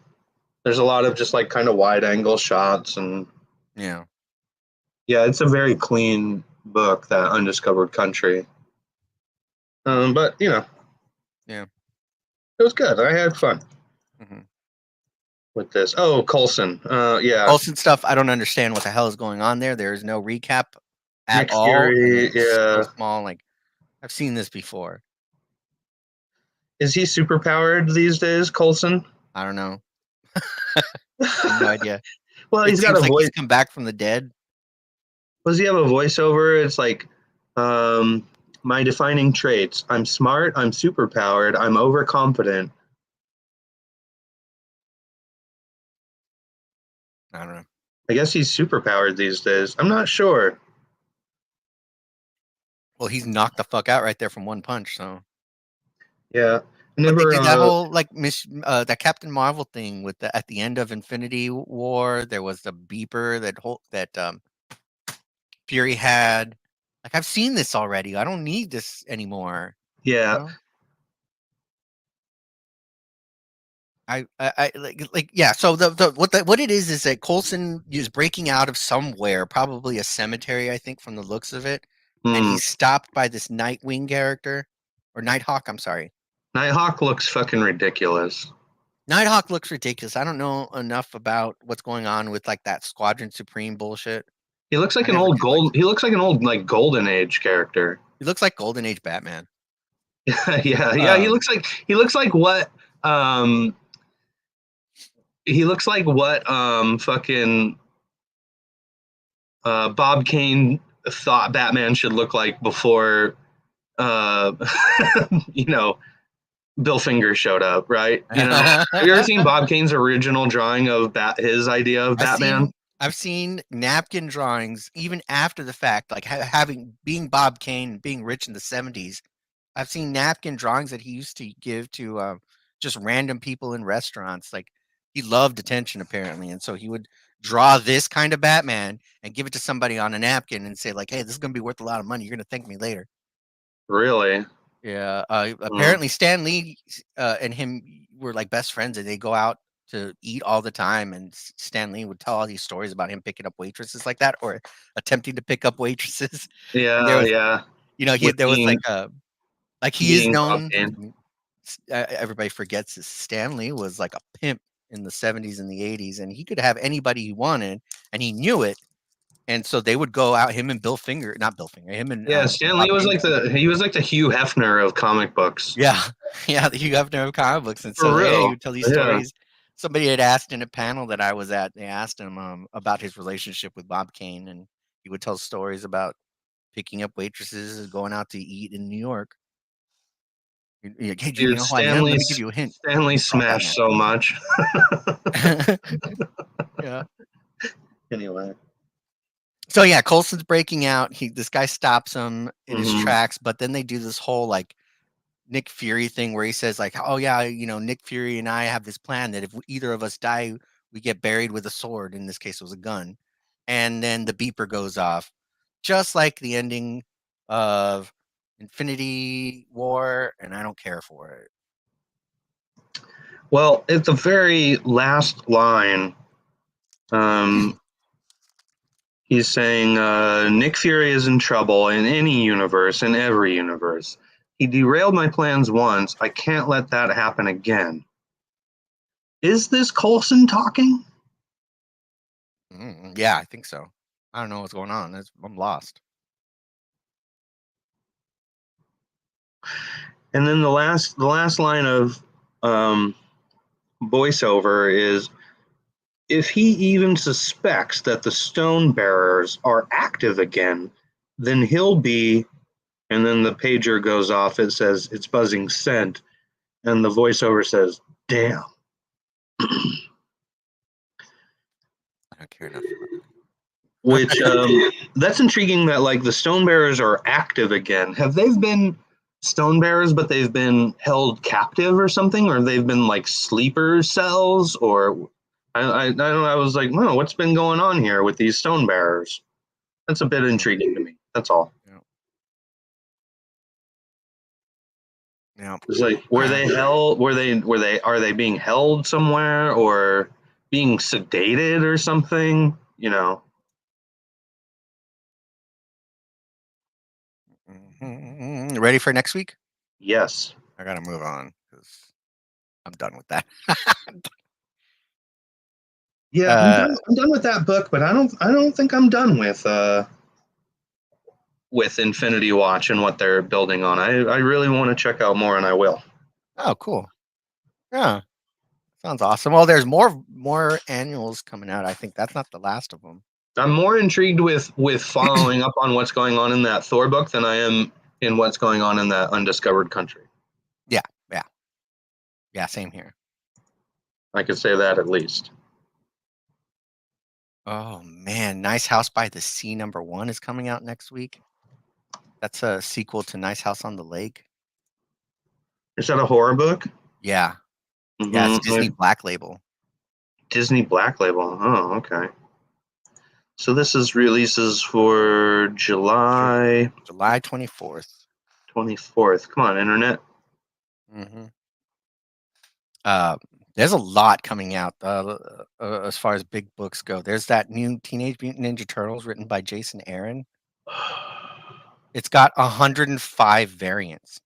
There's a lot of just like kind of wide angle shots, and Yeah. yeah, it's a very clean book, that Undiscovered Country. But you know, Yeah. it was good. I had fun Mhm. with this. Oh, Coulson. Yeah. Olsen stuff, I don't understand what the hell is going on there. There is no recap at Nick all, and Fury. it's so Yeah. small. Like I've seen this before. Is he superpowered these days, Coulson? I don't know. I have no idea. Well, It he's got a seems like he's voice. come back from the dead. Does he have a voiceover? It's like, um, my defining traits: I'm smart, I'm superpowered, I'm overconfident. I don't know. I guess he's superpowered these days. I'm not sure. Well, he's knocked the fuck out right there from one punch. So, Yeah, but they never. did that whole like that Captain Marvel thing with the at the end of Infinity War. There was the beeper that Fury had. Like I've seen this already. I don't need this anymore. You Yeah, know? I like yeah. So what it is that Coulson is breaking out of somewhere, probably a cemetery, I think, from the looks of it, and hmm. he's stopped by this Nightwing character or Nighthawk. I'm sorry. Nighthawk looks fucking ridiculous. Nighthawk looks ridiculous. I don't know enough about what's going on with like that Squadron Supreme bullshit. He looks I like an never old did like. gold. He looks like an old like Golden Age character. He looks like Golden Age Batman. Yeah, yeah. Um, He looks like what um he looks like what fucking Bob Kane thought Batman should look like before uh you know, Bill Finger showed up, right? You know, have you ever seen Bob Kane's original drawing of his idea of I've Batman? seen I've seen napkin drawings even after the fact, like having being Bob Kane, being rich in the '70s. I've seen napkin drawings that he used to give to just random people in restaurants. Like he loved attention apparently, and so he would draw this kind of Batman and give it to somebody on a napkin and say like, "Hey, this is gonna be worth a lot of money. You're gonna thank me later." Really? Yeah. Mm. Apparently, Stan Lee and him were like best friends, and they go out to eat all the time. And Stan Lee would tell all these stories about him picking up waitresses like that, or attempting to pick up waitresses. And there Yeah, was, yeah. he With there was like he is being Bob known. Kane. I mean, everybody forgets this. Stan Lee was like a pimp in the '70s and the '80s, and he could have anybody he wanted, and he knew it. And so they would go out, him and Bill Finger, not Bill Finger, him and Yeah, Stan Bob Lee was Kane. like the Hugh Hefner of comic books. Yeah, yeah, you have no comic books, and For so yeah, he real. would tell these Yeah. stories. Somebody had asked in a panel that I was at, they asked him about his relationship with Bob Kane, and he would tell stories about picking up waitresses and going out to eat in New York. Hey, do you Dude, know who I am? Let me give you a hint. Stanley I saw smashed Batman. so much. Yeah. Anyway. So yeah, Coulson's breaking out. This guy stops him in his Hmm. tracks, but then they do this whole like Nick Fury thing where he says like, "Oh yeah, Nick Fury and I have this plan that if either of us die, we get buried with a sword." In this case, it was a gun, and then the beeper goes off, just like the ending of Infinity War, and I don't care for it. Well, at the very last line, um, he's saying Nick Fury is in trouble in any universe, in every universe. He derailed my plans once. I can't let that happen again. Is this Coulson talking? Yeah, I think so. I don't know what's going on. I'm lost. And then the last line of voiceover is, if he even suspects that the stone bearers are active again, then he'll be, and then the pager goes off. It says it's buzzing sent, and the voiceover says, "Damn." I don't care enough about that. Which that's intriguing that like the stone bearers are active again. Have they been stone bearers, but they've been held captive or something, or they've been like sleeper cells, or I don't know. I was like, no, what's been going on here with these stone bearers? That's a bit intriguing to me. That's all. Yeah. It's like, were they held? Are they being held somewhere or being sedated or something? You know. Ready for next week? Yes. I gotta move on because I'm done with that. Yeah, I'm done with that book, but I don't think I'm done with Infinity Watch and what they're building on. I really want to check out more, and I will. Oh, cool. Yeah, sounds awesome. Well, there's more annuals coming out. I think that's not the last of them. I'm more intrigued with following up on what's going on in that Thor book than I am in what's going on in that Undiscovered Country. Yeah, same here. I could say that at least. Oh man, Nice House by the Sea #1 is coming out next week. That's a sequel to Nice House on the Lake. Is that a horror book? Yeah, yeah, it's Disney Black Label. Disney Black Label. Oh, okay. So this is releases for July 24th. 24th. Come on, internet. Mm-hmm. There's a lot coming out as far as big books go. There's that new Teenage Mutant Ninja Turtles written by Jason Aaron. It's got 105 variants.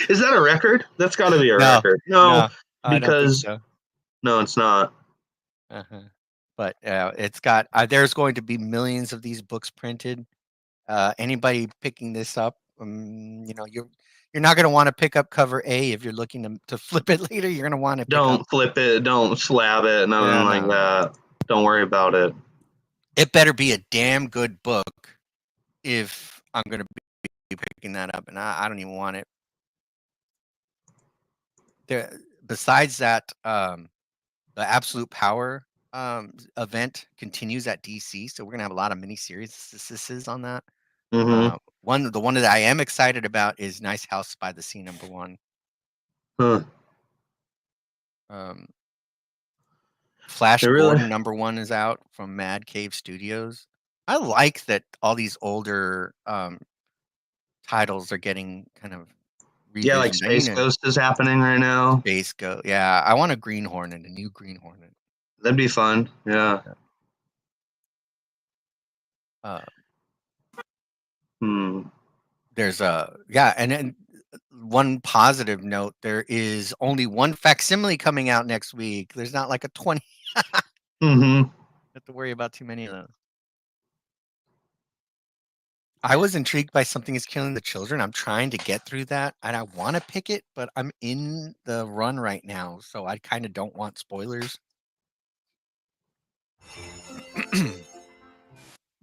Is that a record? That's got to be a No, record. No, I don't think because so. no, it's not. Uh-huh. But it's got there's going to be millions of these books printed. Anybody picking this up, you're not going to want to pick up cover A if you're looking to flip it later. You're going to want to Don't flip it. Don't slab it. Nothing like that. Don't worry about it. It better be a damn good book if I'm going to be picking that up, and I don't even want it. Besides that, the Absolute Power event continues at DC, so we're going to have a lot of miniseries on that. Mm-hmm. The one that I am excited about is Nice House by the Sea #1. Huh. Flash Gordon #1 is out from Mad Cave Studios. I like that all these older titles are getting kind of revisited. Yeah, like Space Ghost is happening right now. Space Ghost. Yeah, I want a Green Hornet, a new Green Hornet. That'd be fun. Yeah. There's and then one positive note, there is only one facsimile coming out next week. There's not like a 20. Mm-hmm. Have to worry about too many of those. I was intrigued by Something is Killing the Children. I'm trying to get through that, and I want to pick it, but I'm in the run right now, so I kind of don't want spoilers.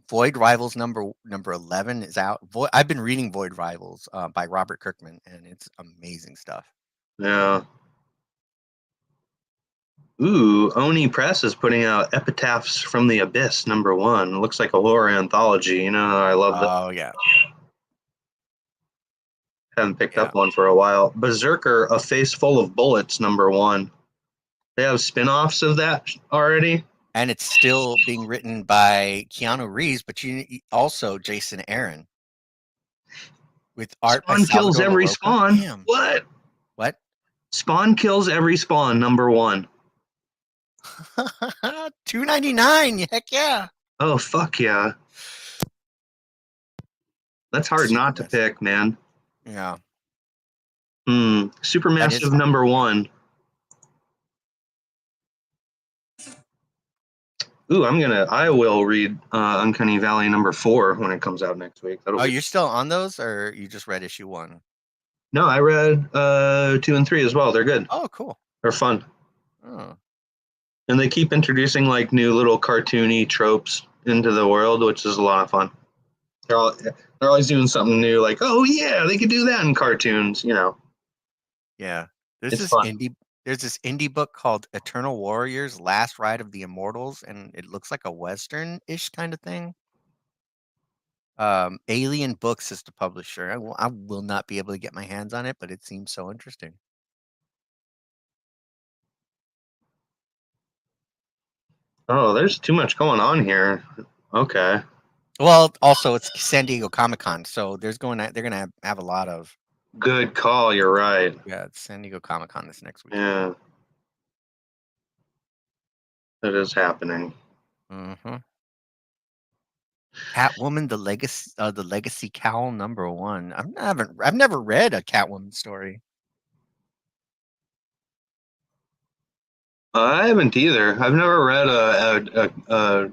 Void Rivals number 11 is out. I've been reading Void Rivals by Robert Kirkman, and it's amazing stuff. Yeah. Ooh, Oni Press is putting out Epitaphs from the Abyss #1. It looks like a horror anthology. You know, I love that. Oh, yeah. Haven't picked up one for a while. Berserker, A Face Full of Bullets #1. They have spin-offs of that already. And it's still being written by Keanu Reeves, but also Jason Aaron. With art Spawn by kills Salvador every LaRocca. spawn. Damn. What? Spawn kills every spawn #1. $2.99. Heck yeah. Oh, fuck yeah. That's hard not to pick, man. Yeah. Supermassive #1. Ooh, I will read Uncanny Valley #4 when it comes out next week. You're still on those, or you just read issue 1? No, I read 2 and 3 as well. They're good. Oh, cool. They're fun. Oh, And they keep introducing like new little cartoony tropes into the world, which is a lot of fun. They're always doing something new, like, oh yeah, they could do that in cartoons, you know. Yeah. There's It's this fun. indie book called Eternal Warriors: Last Ride of the Immortals, and it looks like a western-ish kind of thing. Alien Books is the publisher. I will not be able to get my hands on it, but it seems so interesting. Oh, there's too much going on here. Okay. Well, also it's San Diego Comic-Con, so they're gonna have a lot of Good call. You're right. yeah, it's San Diego Comic-Con this next weekend. Yeah, it is happening. Mm-hmm. Catwoman, the Legacy Cowl #1. I've never read a Catwoman story. I haven't either. I've never read a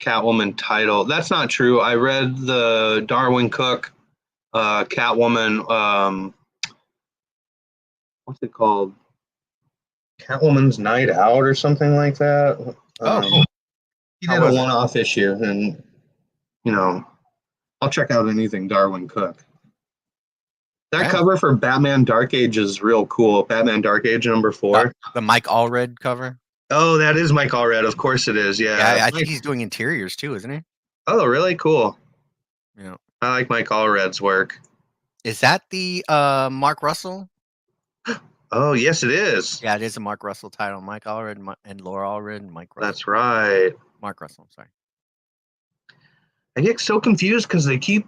Catwoman title. That's not true. I read the Darwin Cook Catwoman. What's it called? Catwoman's Night Out or something like that. Oh, He how did a was it? one-off issue, and you know, I'll check out anything Darwin Cook. That Yeah. cover for Batman Dark Age is real cool. Batman Dark Age #4. The Mike Allred cover. Oh, that is Mike Allred. Of course it is. Yeah. Yeah, I think he's doing interiors too, isn't he? Oh, really cool. Yeah. I like Mike Allred's work. Is that the Mark Russell? Oh, yes, it is. Yeah, it is a Mark Russell title. Mike Allred and Laura Allred and Mike Russell. That's right. Mark Russell, sorry. I get so confused because they keep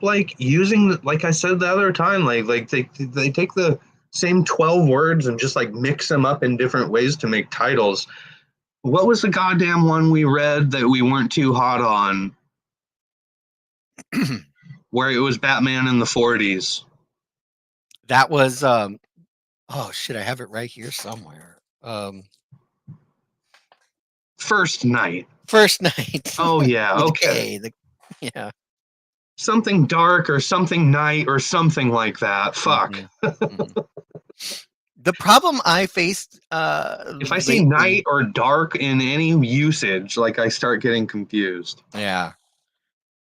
like using, like I said the other time, like they take the same 12 words and just like mix them up in different ways to make titles. What was the goddamn one we read that we weren't too hot on? Where it was Batman in the 40s. That was oh shit, I have it right here somewhere. First Night. First Night. Oh yeah, With okay. yeah. Something dark or something night or something like that. Fuck. Mhm. The problem I faced If I see lately, night or dark in any usage, like I start getting confused. yeah.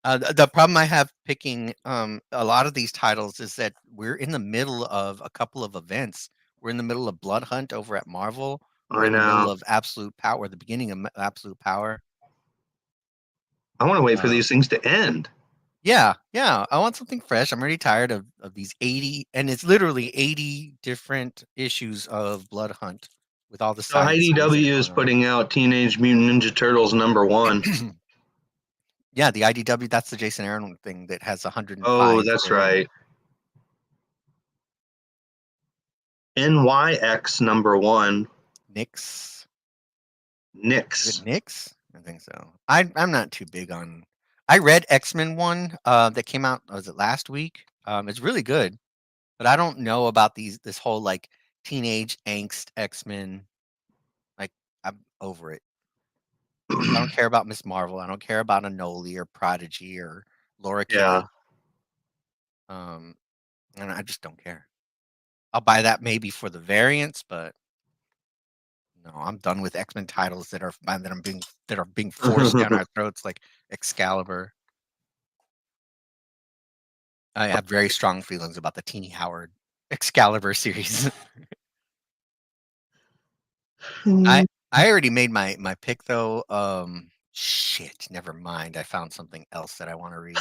The problem I have picking a lot of these titles is that we're in the middle of a couple of events. We're in the middle of Blood Hunt over at Marvel. We're I in the middle know. of Absolute Power, the beginning of Absolute Power. I want to wait for these things to end. Yeah, I want something fresh. I'm already tired of these 80, and it's literally 80 different issues of Blood Hunt with all the So side stories that are IDW is going on. putting out Teenage Mutant Ninja Turtles #1. Yeah, the IDW, that's the Jason Aaron thing that has 105. Oh, that's right. NYX #1. Nyx. Is Nyx. it Nyx? I think so. I'm not too big on. I read X-Men 1 that came out, was it last week? It's really good, but I don't know about this whole like teenage angst X-Men. Like, I'm over it. I don't care about Miss Marvel. I don't care about Anoli or Prodigy or Laura Yeah. Kinney. And I just don't care. I'll buy that maybe for the variants, but no, I'm done with X-Men titles that are being forced down our throats, like Excalibur. I have very strong feelings about the Teeny Howard Excalibur series. I already made my pick though. Shit, never mind. I found something else that I want to read.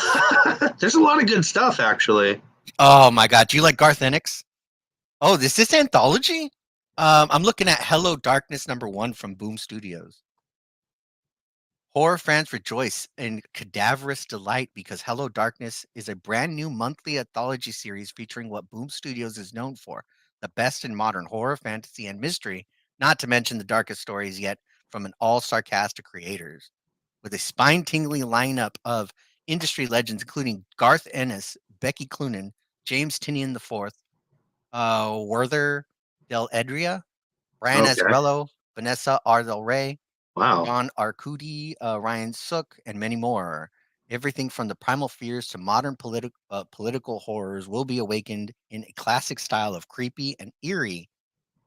There's a lot of good stuff, actually. Oh my god, do you like Garth Ennis? Oh, is this anthology? I'm looking at Hello Darkness #1 from Boom Studios. Horror fans rejoice in cadaverous delight because Hello Darkness is a brand new monthly anthology series featuring what Boom Studios is known for, the best in modern horror, fantasy, and mystery, not to mention the darkest stories yet from an all-star cast of creators. With a spine-tingling lineup of industry legends including Garth Ennis, Becky Cloonan, James Tinian IV, Werther Del Edria, Brian Okay. Azzarello, Vanessa R. Del Rey, Wow. John Arcudi, Ryan Sook, and many more. Everything from the primal fears to modern political horrors will be awakened in a classic style of creepy and eerie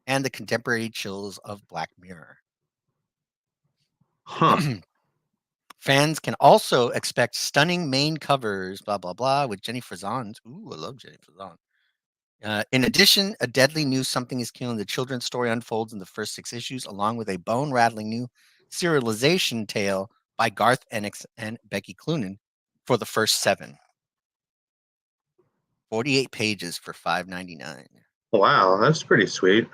and the contemporary chills of Black Mirror. Huh. Fans can also expect stunning main covers, blah, blah, blah, with Jenny Frozon's. Ooh, I love Jenny Frozon. In addition, a deadly new Something is Killing the Children story unfolds in the first 6 issues, along with a bone-rattling new serialization tale by Garth Ennis and Becky Cloonan for the first 7. 48 pages for $5.99. Wow, that's pretty sweet.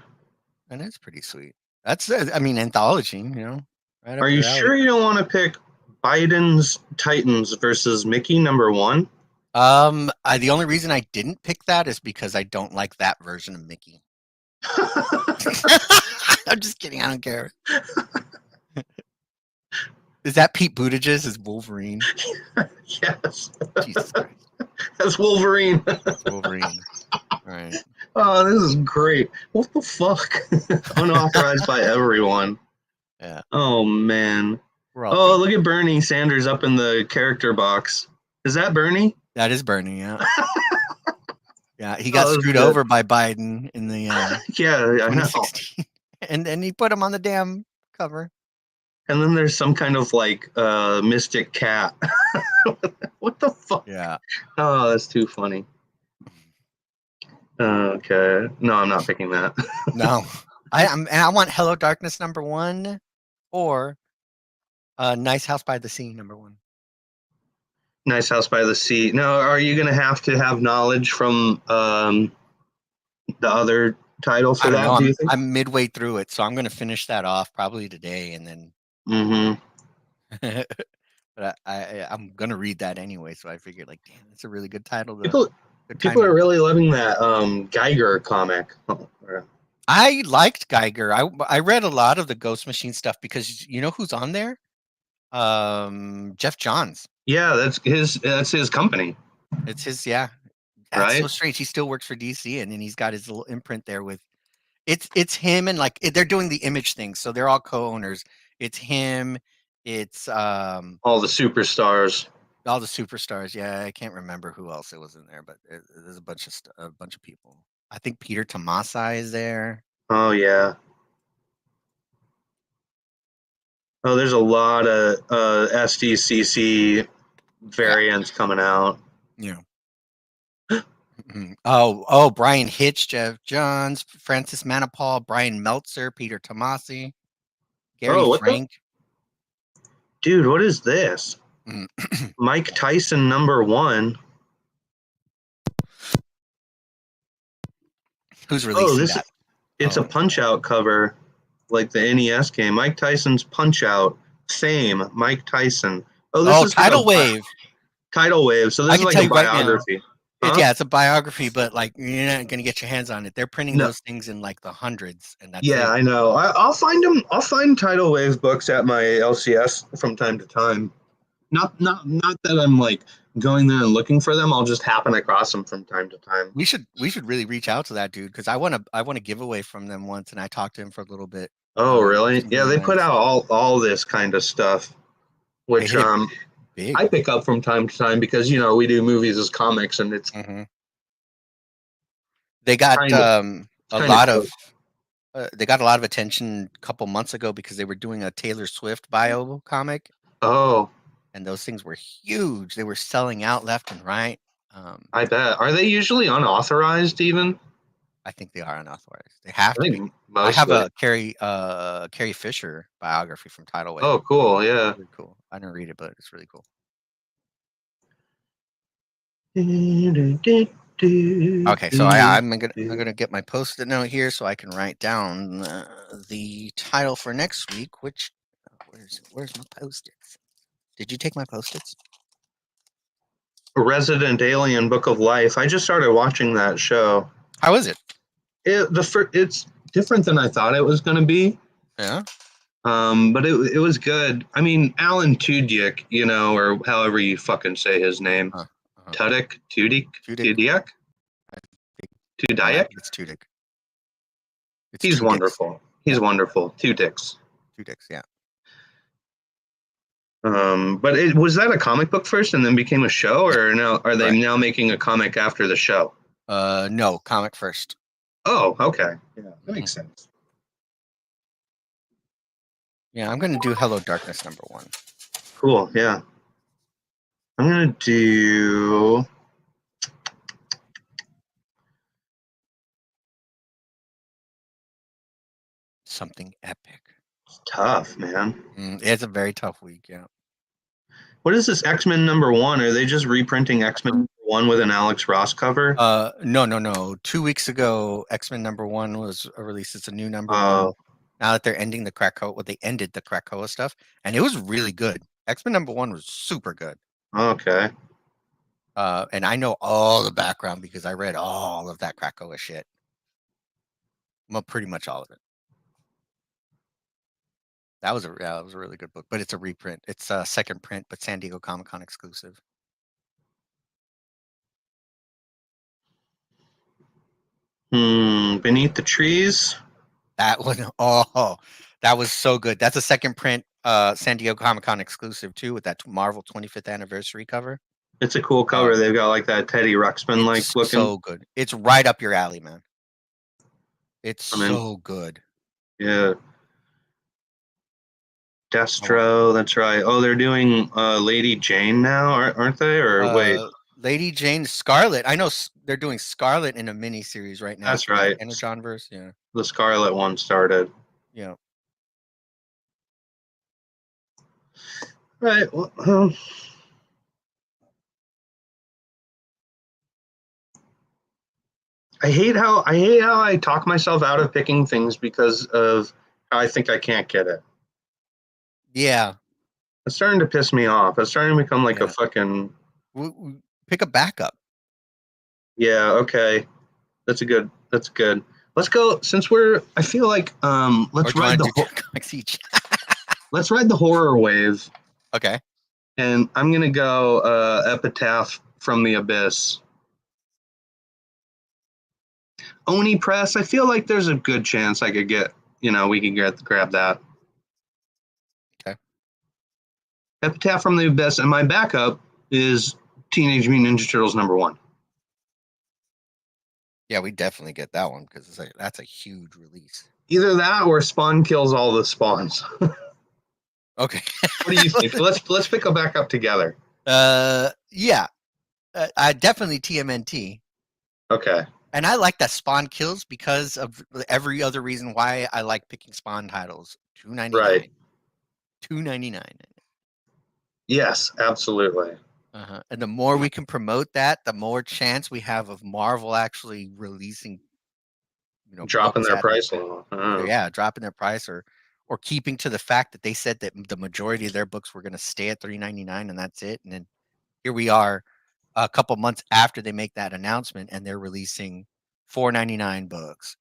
And that's pretty sweet. That's, I mean, anthology, right up Are you your alley. sure you don't want to pick Biden's Titans versus Mickey #1? The only reason I didn't pick that is because I don't like that version of Mickey. I'm just kidding. I don't care. Is that Pete Buttigieg as Wolverine? Yes, Jesus Christ. that's Wolverine. It's Wolverine. All right. Oh, this is great. What the fuck? Unauthorized by everyone. Yeah. Oh man. We're all Oh, deep. look at Bernie Sanders up in the character box. Is that Bernie? That is Bernie, yeah. Yeah, he Oh, got that's screwed good. over by Biden in the Yeah, I know. 2016. And then he put him on the damn cover. And then there's some kind of like mystic cat. What the fuck? Yeah. Oh, that's too funny. Okay. No, I'm not picking that. No. I want Hello Darkness #1 or Nice House by the Sea #1. Nice House by the Sea. Now, are you going to have knowledge from the other title for I don't that, know. do you think? I'm midway through it, so I'm going to finish that off probably today, and then. Mm-hmm. But I'm going to read that anyway, so I figured, like, damn, that's a really good title. People Good people are timing. really loving that Geiger comic. I liked Geiger. I read a lot of the Ghost Machine stuff because you know who's on there? Jeff Johns. Yeah, that's his company, It's his. Yeah, that's so right? strange. He still works for DC, and then he's got his little imprint there with. It's him and like they're doing the Image thing, so they're all co-owners. It's him. It's All the superstars. all the superstars. Yeah, I can't remember who else it was in there, but there's a bunch of people. I think Peter Tomasi is there. Oh yeah. Oh, there's a lot of SDCC variants coming out. Yeah. Oh, Brian Hitch, Jeff Johns, Francis Manipal, Brian Meltzer, Peter Tomasi, Gary Oh, what the Frank. dude? What is this? Mm. Mike Tyson #1. Who's Oh, releasing that? it's a Punch Out cover, like the NES game. Mike Tyson's Punch Out. Fame. Mike Tyson. Oh, this is like Tidal Wave. Tidal Wave. So this I is can like tell a you right now. biography. Huh? Yeah, it's a biography, but like you're not gonna get your hands on it. They're printing No. those things in like the hundreds, and that's Yeah, it. I know. I'll find them. I'll find Tidal Wave books at my LCS from time to time. Not that I'm like going there and looking for them. I'll just happen across them from time to time. We should really reach out to that dude because I want to give away from them once, and I talked to him for a little bit. Oh, really? It's Yeah, really they put nice. out all this kind of stuff, which hit it big. I pick up from time to time because we do movies as comics, and it's They got kinda cool. they got a lot of attention a couple months ago because they were doing a Taylor Swift bio comic. Oh, And those things were huge. They were selling out left and right. I bet. Are they usually unauthorized even? I think they are unauthorized. They have I to think be. mostly. I have a Carrie Fisher biography from Tidal Wave. Oh, cool. Yeah. Really cool. I didn't read it, but it's really cool. Okay, so I'm gonna get my post-it note here so I can write down the title for next week. Which where's my post-its? Did you take my post-its? Resident Alien Book of Life. I just started watching that show. How is it? It's different than I thought it was going to be. Yeah. But it was good. I mean, Alan Tudyk, or however you fucking say his name. Tudyk? Tudyk? It's Tudyk. He's two wonderful. He's wonderful. Two dicks. Yeah. But was that a comic book first and then became a show, or now are they now making a comic after the show? No, comic first. Oh, okay. Yeah, that makes sense. Yeah, I'm gonna do Hello Darkness #1. Cool. Yeah. I'm gonna do. Something epic. Tough, man. It's a very tough week. Yeah. What is this X-Men #1? Are they just reprinting X-Men #1 with an Alex Ross cover? No. 2 weeks ago, X-Men #1 was released. It's a new #1. Now that they're ending the Krakoa, they ended the Krakoa stuff, and it was really good. X-Men #1 was super good. Okay. And I know all the background because I read all of that Krakoa shit. Well, pretty much all of it. That was a really good book, but it's a reprint. It's a second print, but San Diego Comic-Con exclusive. Beneath the Trees. That was that was so good. That's a second print San Diego Comic-Con exclusive too, with that Marvel 25th anniversary cover. It's a cool cover. They've got like that Teddy Ruxpin like It's looking. so good. It's right up your alley, man. It's so good. Yeah. Destro, that's right. Oh, they're doing Lady Jane now, aren't they? Or wait, Lady Jane Scarlet. I know they're doing Scarlet in a mini series right now. That's right. Energonverse, yeah. The Scarlet one started. Yeah. Right. Well, I hate how I talk myself out of picking things because of how I think I can't get it. Yeah. It's starting to piss me off. It's starting to become like a fucking. Pick a backup. Yeah. Okay. That's good. Let's go. Since I feel like let's ride let's ride the horror wave. Okay. And I'm gonna go Epitaph from the Abyss. Oni Press. I feel like there's a good chance I could get. We could grab that. Okay. Epitaph from the Abyss, and my backup is Teenage Mutant Ninja Turtles #1. Yeah, we definitely get that one because that's a huge release. Either that or Spawn kills all the spawns. Okay. What do you think? Let's pick a backup together. Yeah. I definitely TMNT. Okay. And I like that Spawn kills because of every other reason why I like picking Spawn titles. $2.99. Right. $2.99. Yes, absolutely. And the more we can promote that, the more chance we have of Marvel actually releasing, dropping their price. Dropping their price or keeping to the fact that they said that the majority of their books were going to stay at $3.99 and that's it. And then here we are a couple months after they make that announcement and they're releasing $4.99 books,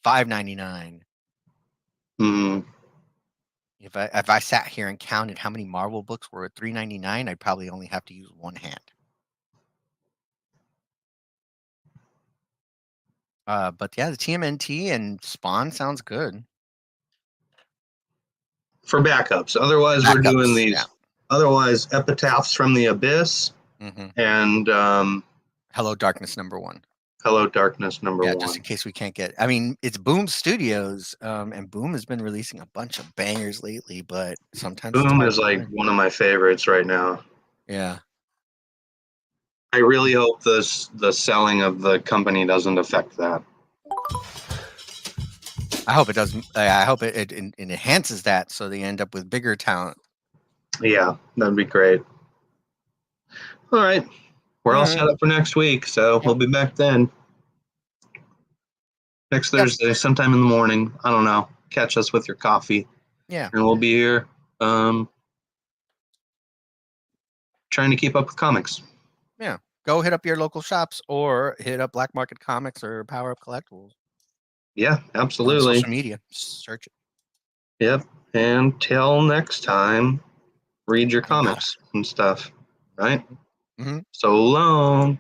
$5.99. If I sat here and counted how many Marvel books were at $3.99, I'd probably only have to use one hand. But yeah, the TMNT and Spawn sounds good. For backups. Otherwise, we're doing these. Yeah. Otherwise, Epitaphs from the Abyss and Hello Darkness #1. Hello Darkness #1. Yeah, just in case we can't get. I mean, it's Boom Studios, and Boom has been releasing a bunch of bangers lately, but sometimes Boom is like one of my favorites right now. Yeah. I really hope the selling of the company doesn't affect that. I hope it doesn't. I hope it enhances that so they end up with bigger talent. Yeah, that'd be great. All right. We're all set up for next week, so we'll be back then. Next Thursday, sometime in the morning. I don't know. Catch us with your coffee. Yeah. And we'll be here trying to keep up with comics. Yeah. Go hit up your local shops or hit up Black Market Comics or Power Up Collectibles. Yeah, absolutely. On social media. Search it. Yep. Until next time, read your comics and stuff, right? Mm-hmm. So long.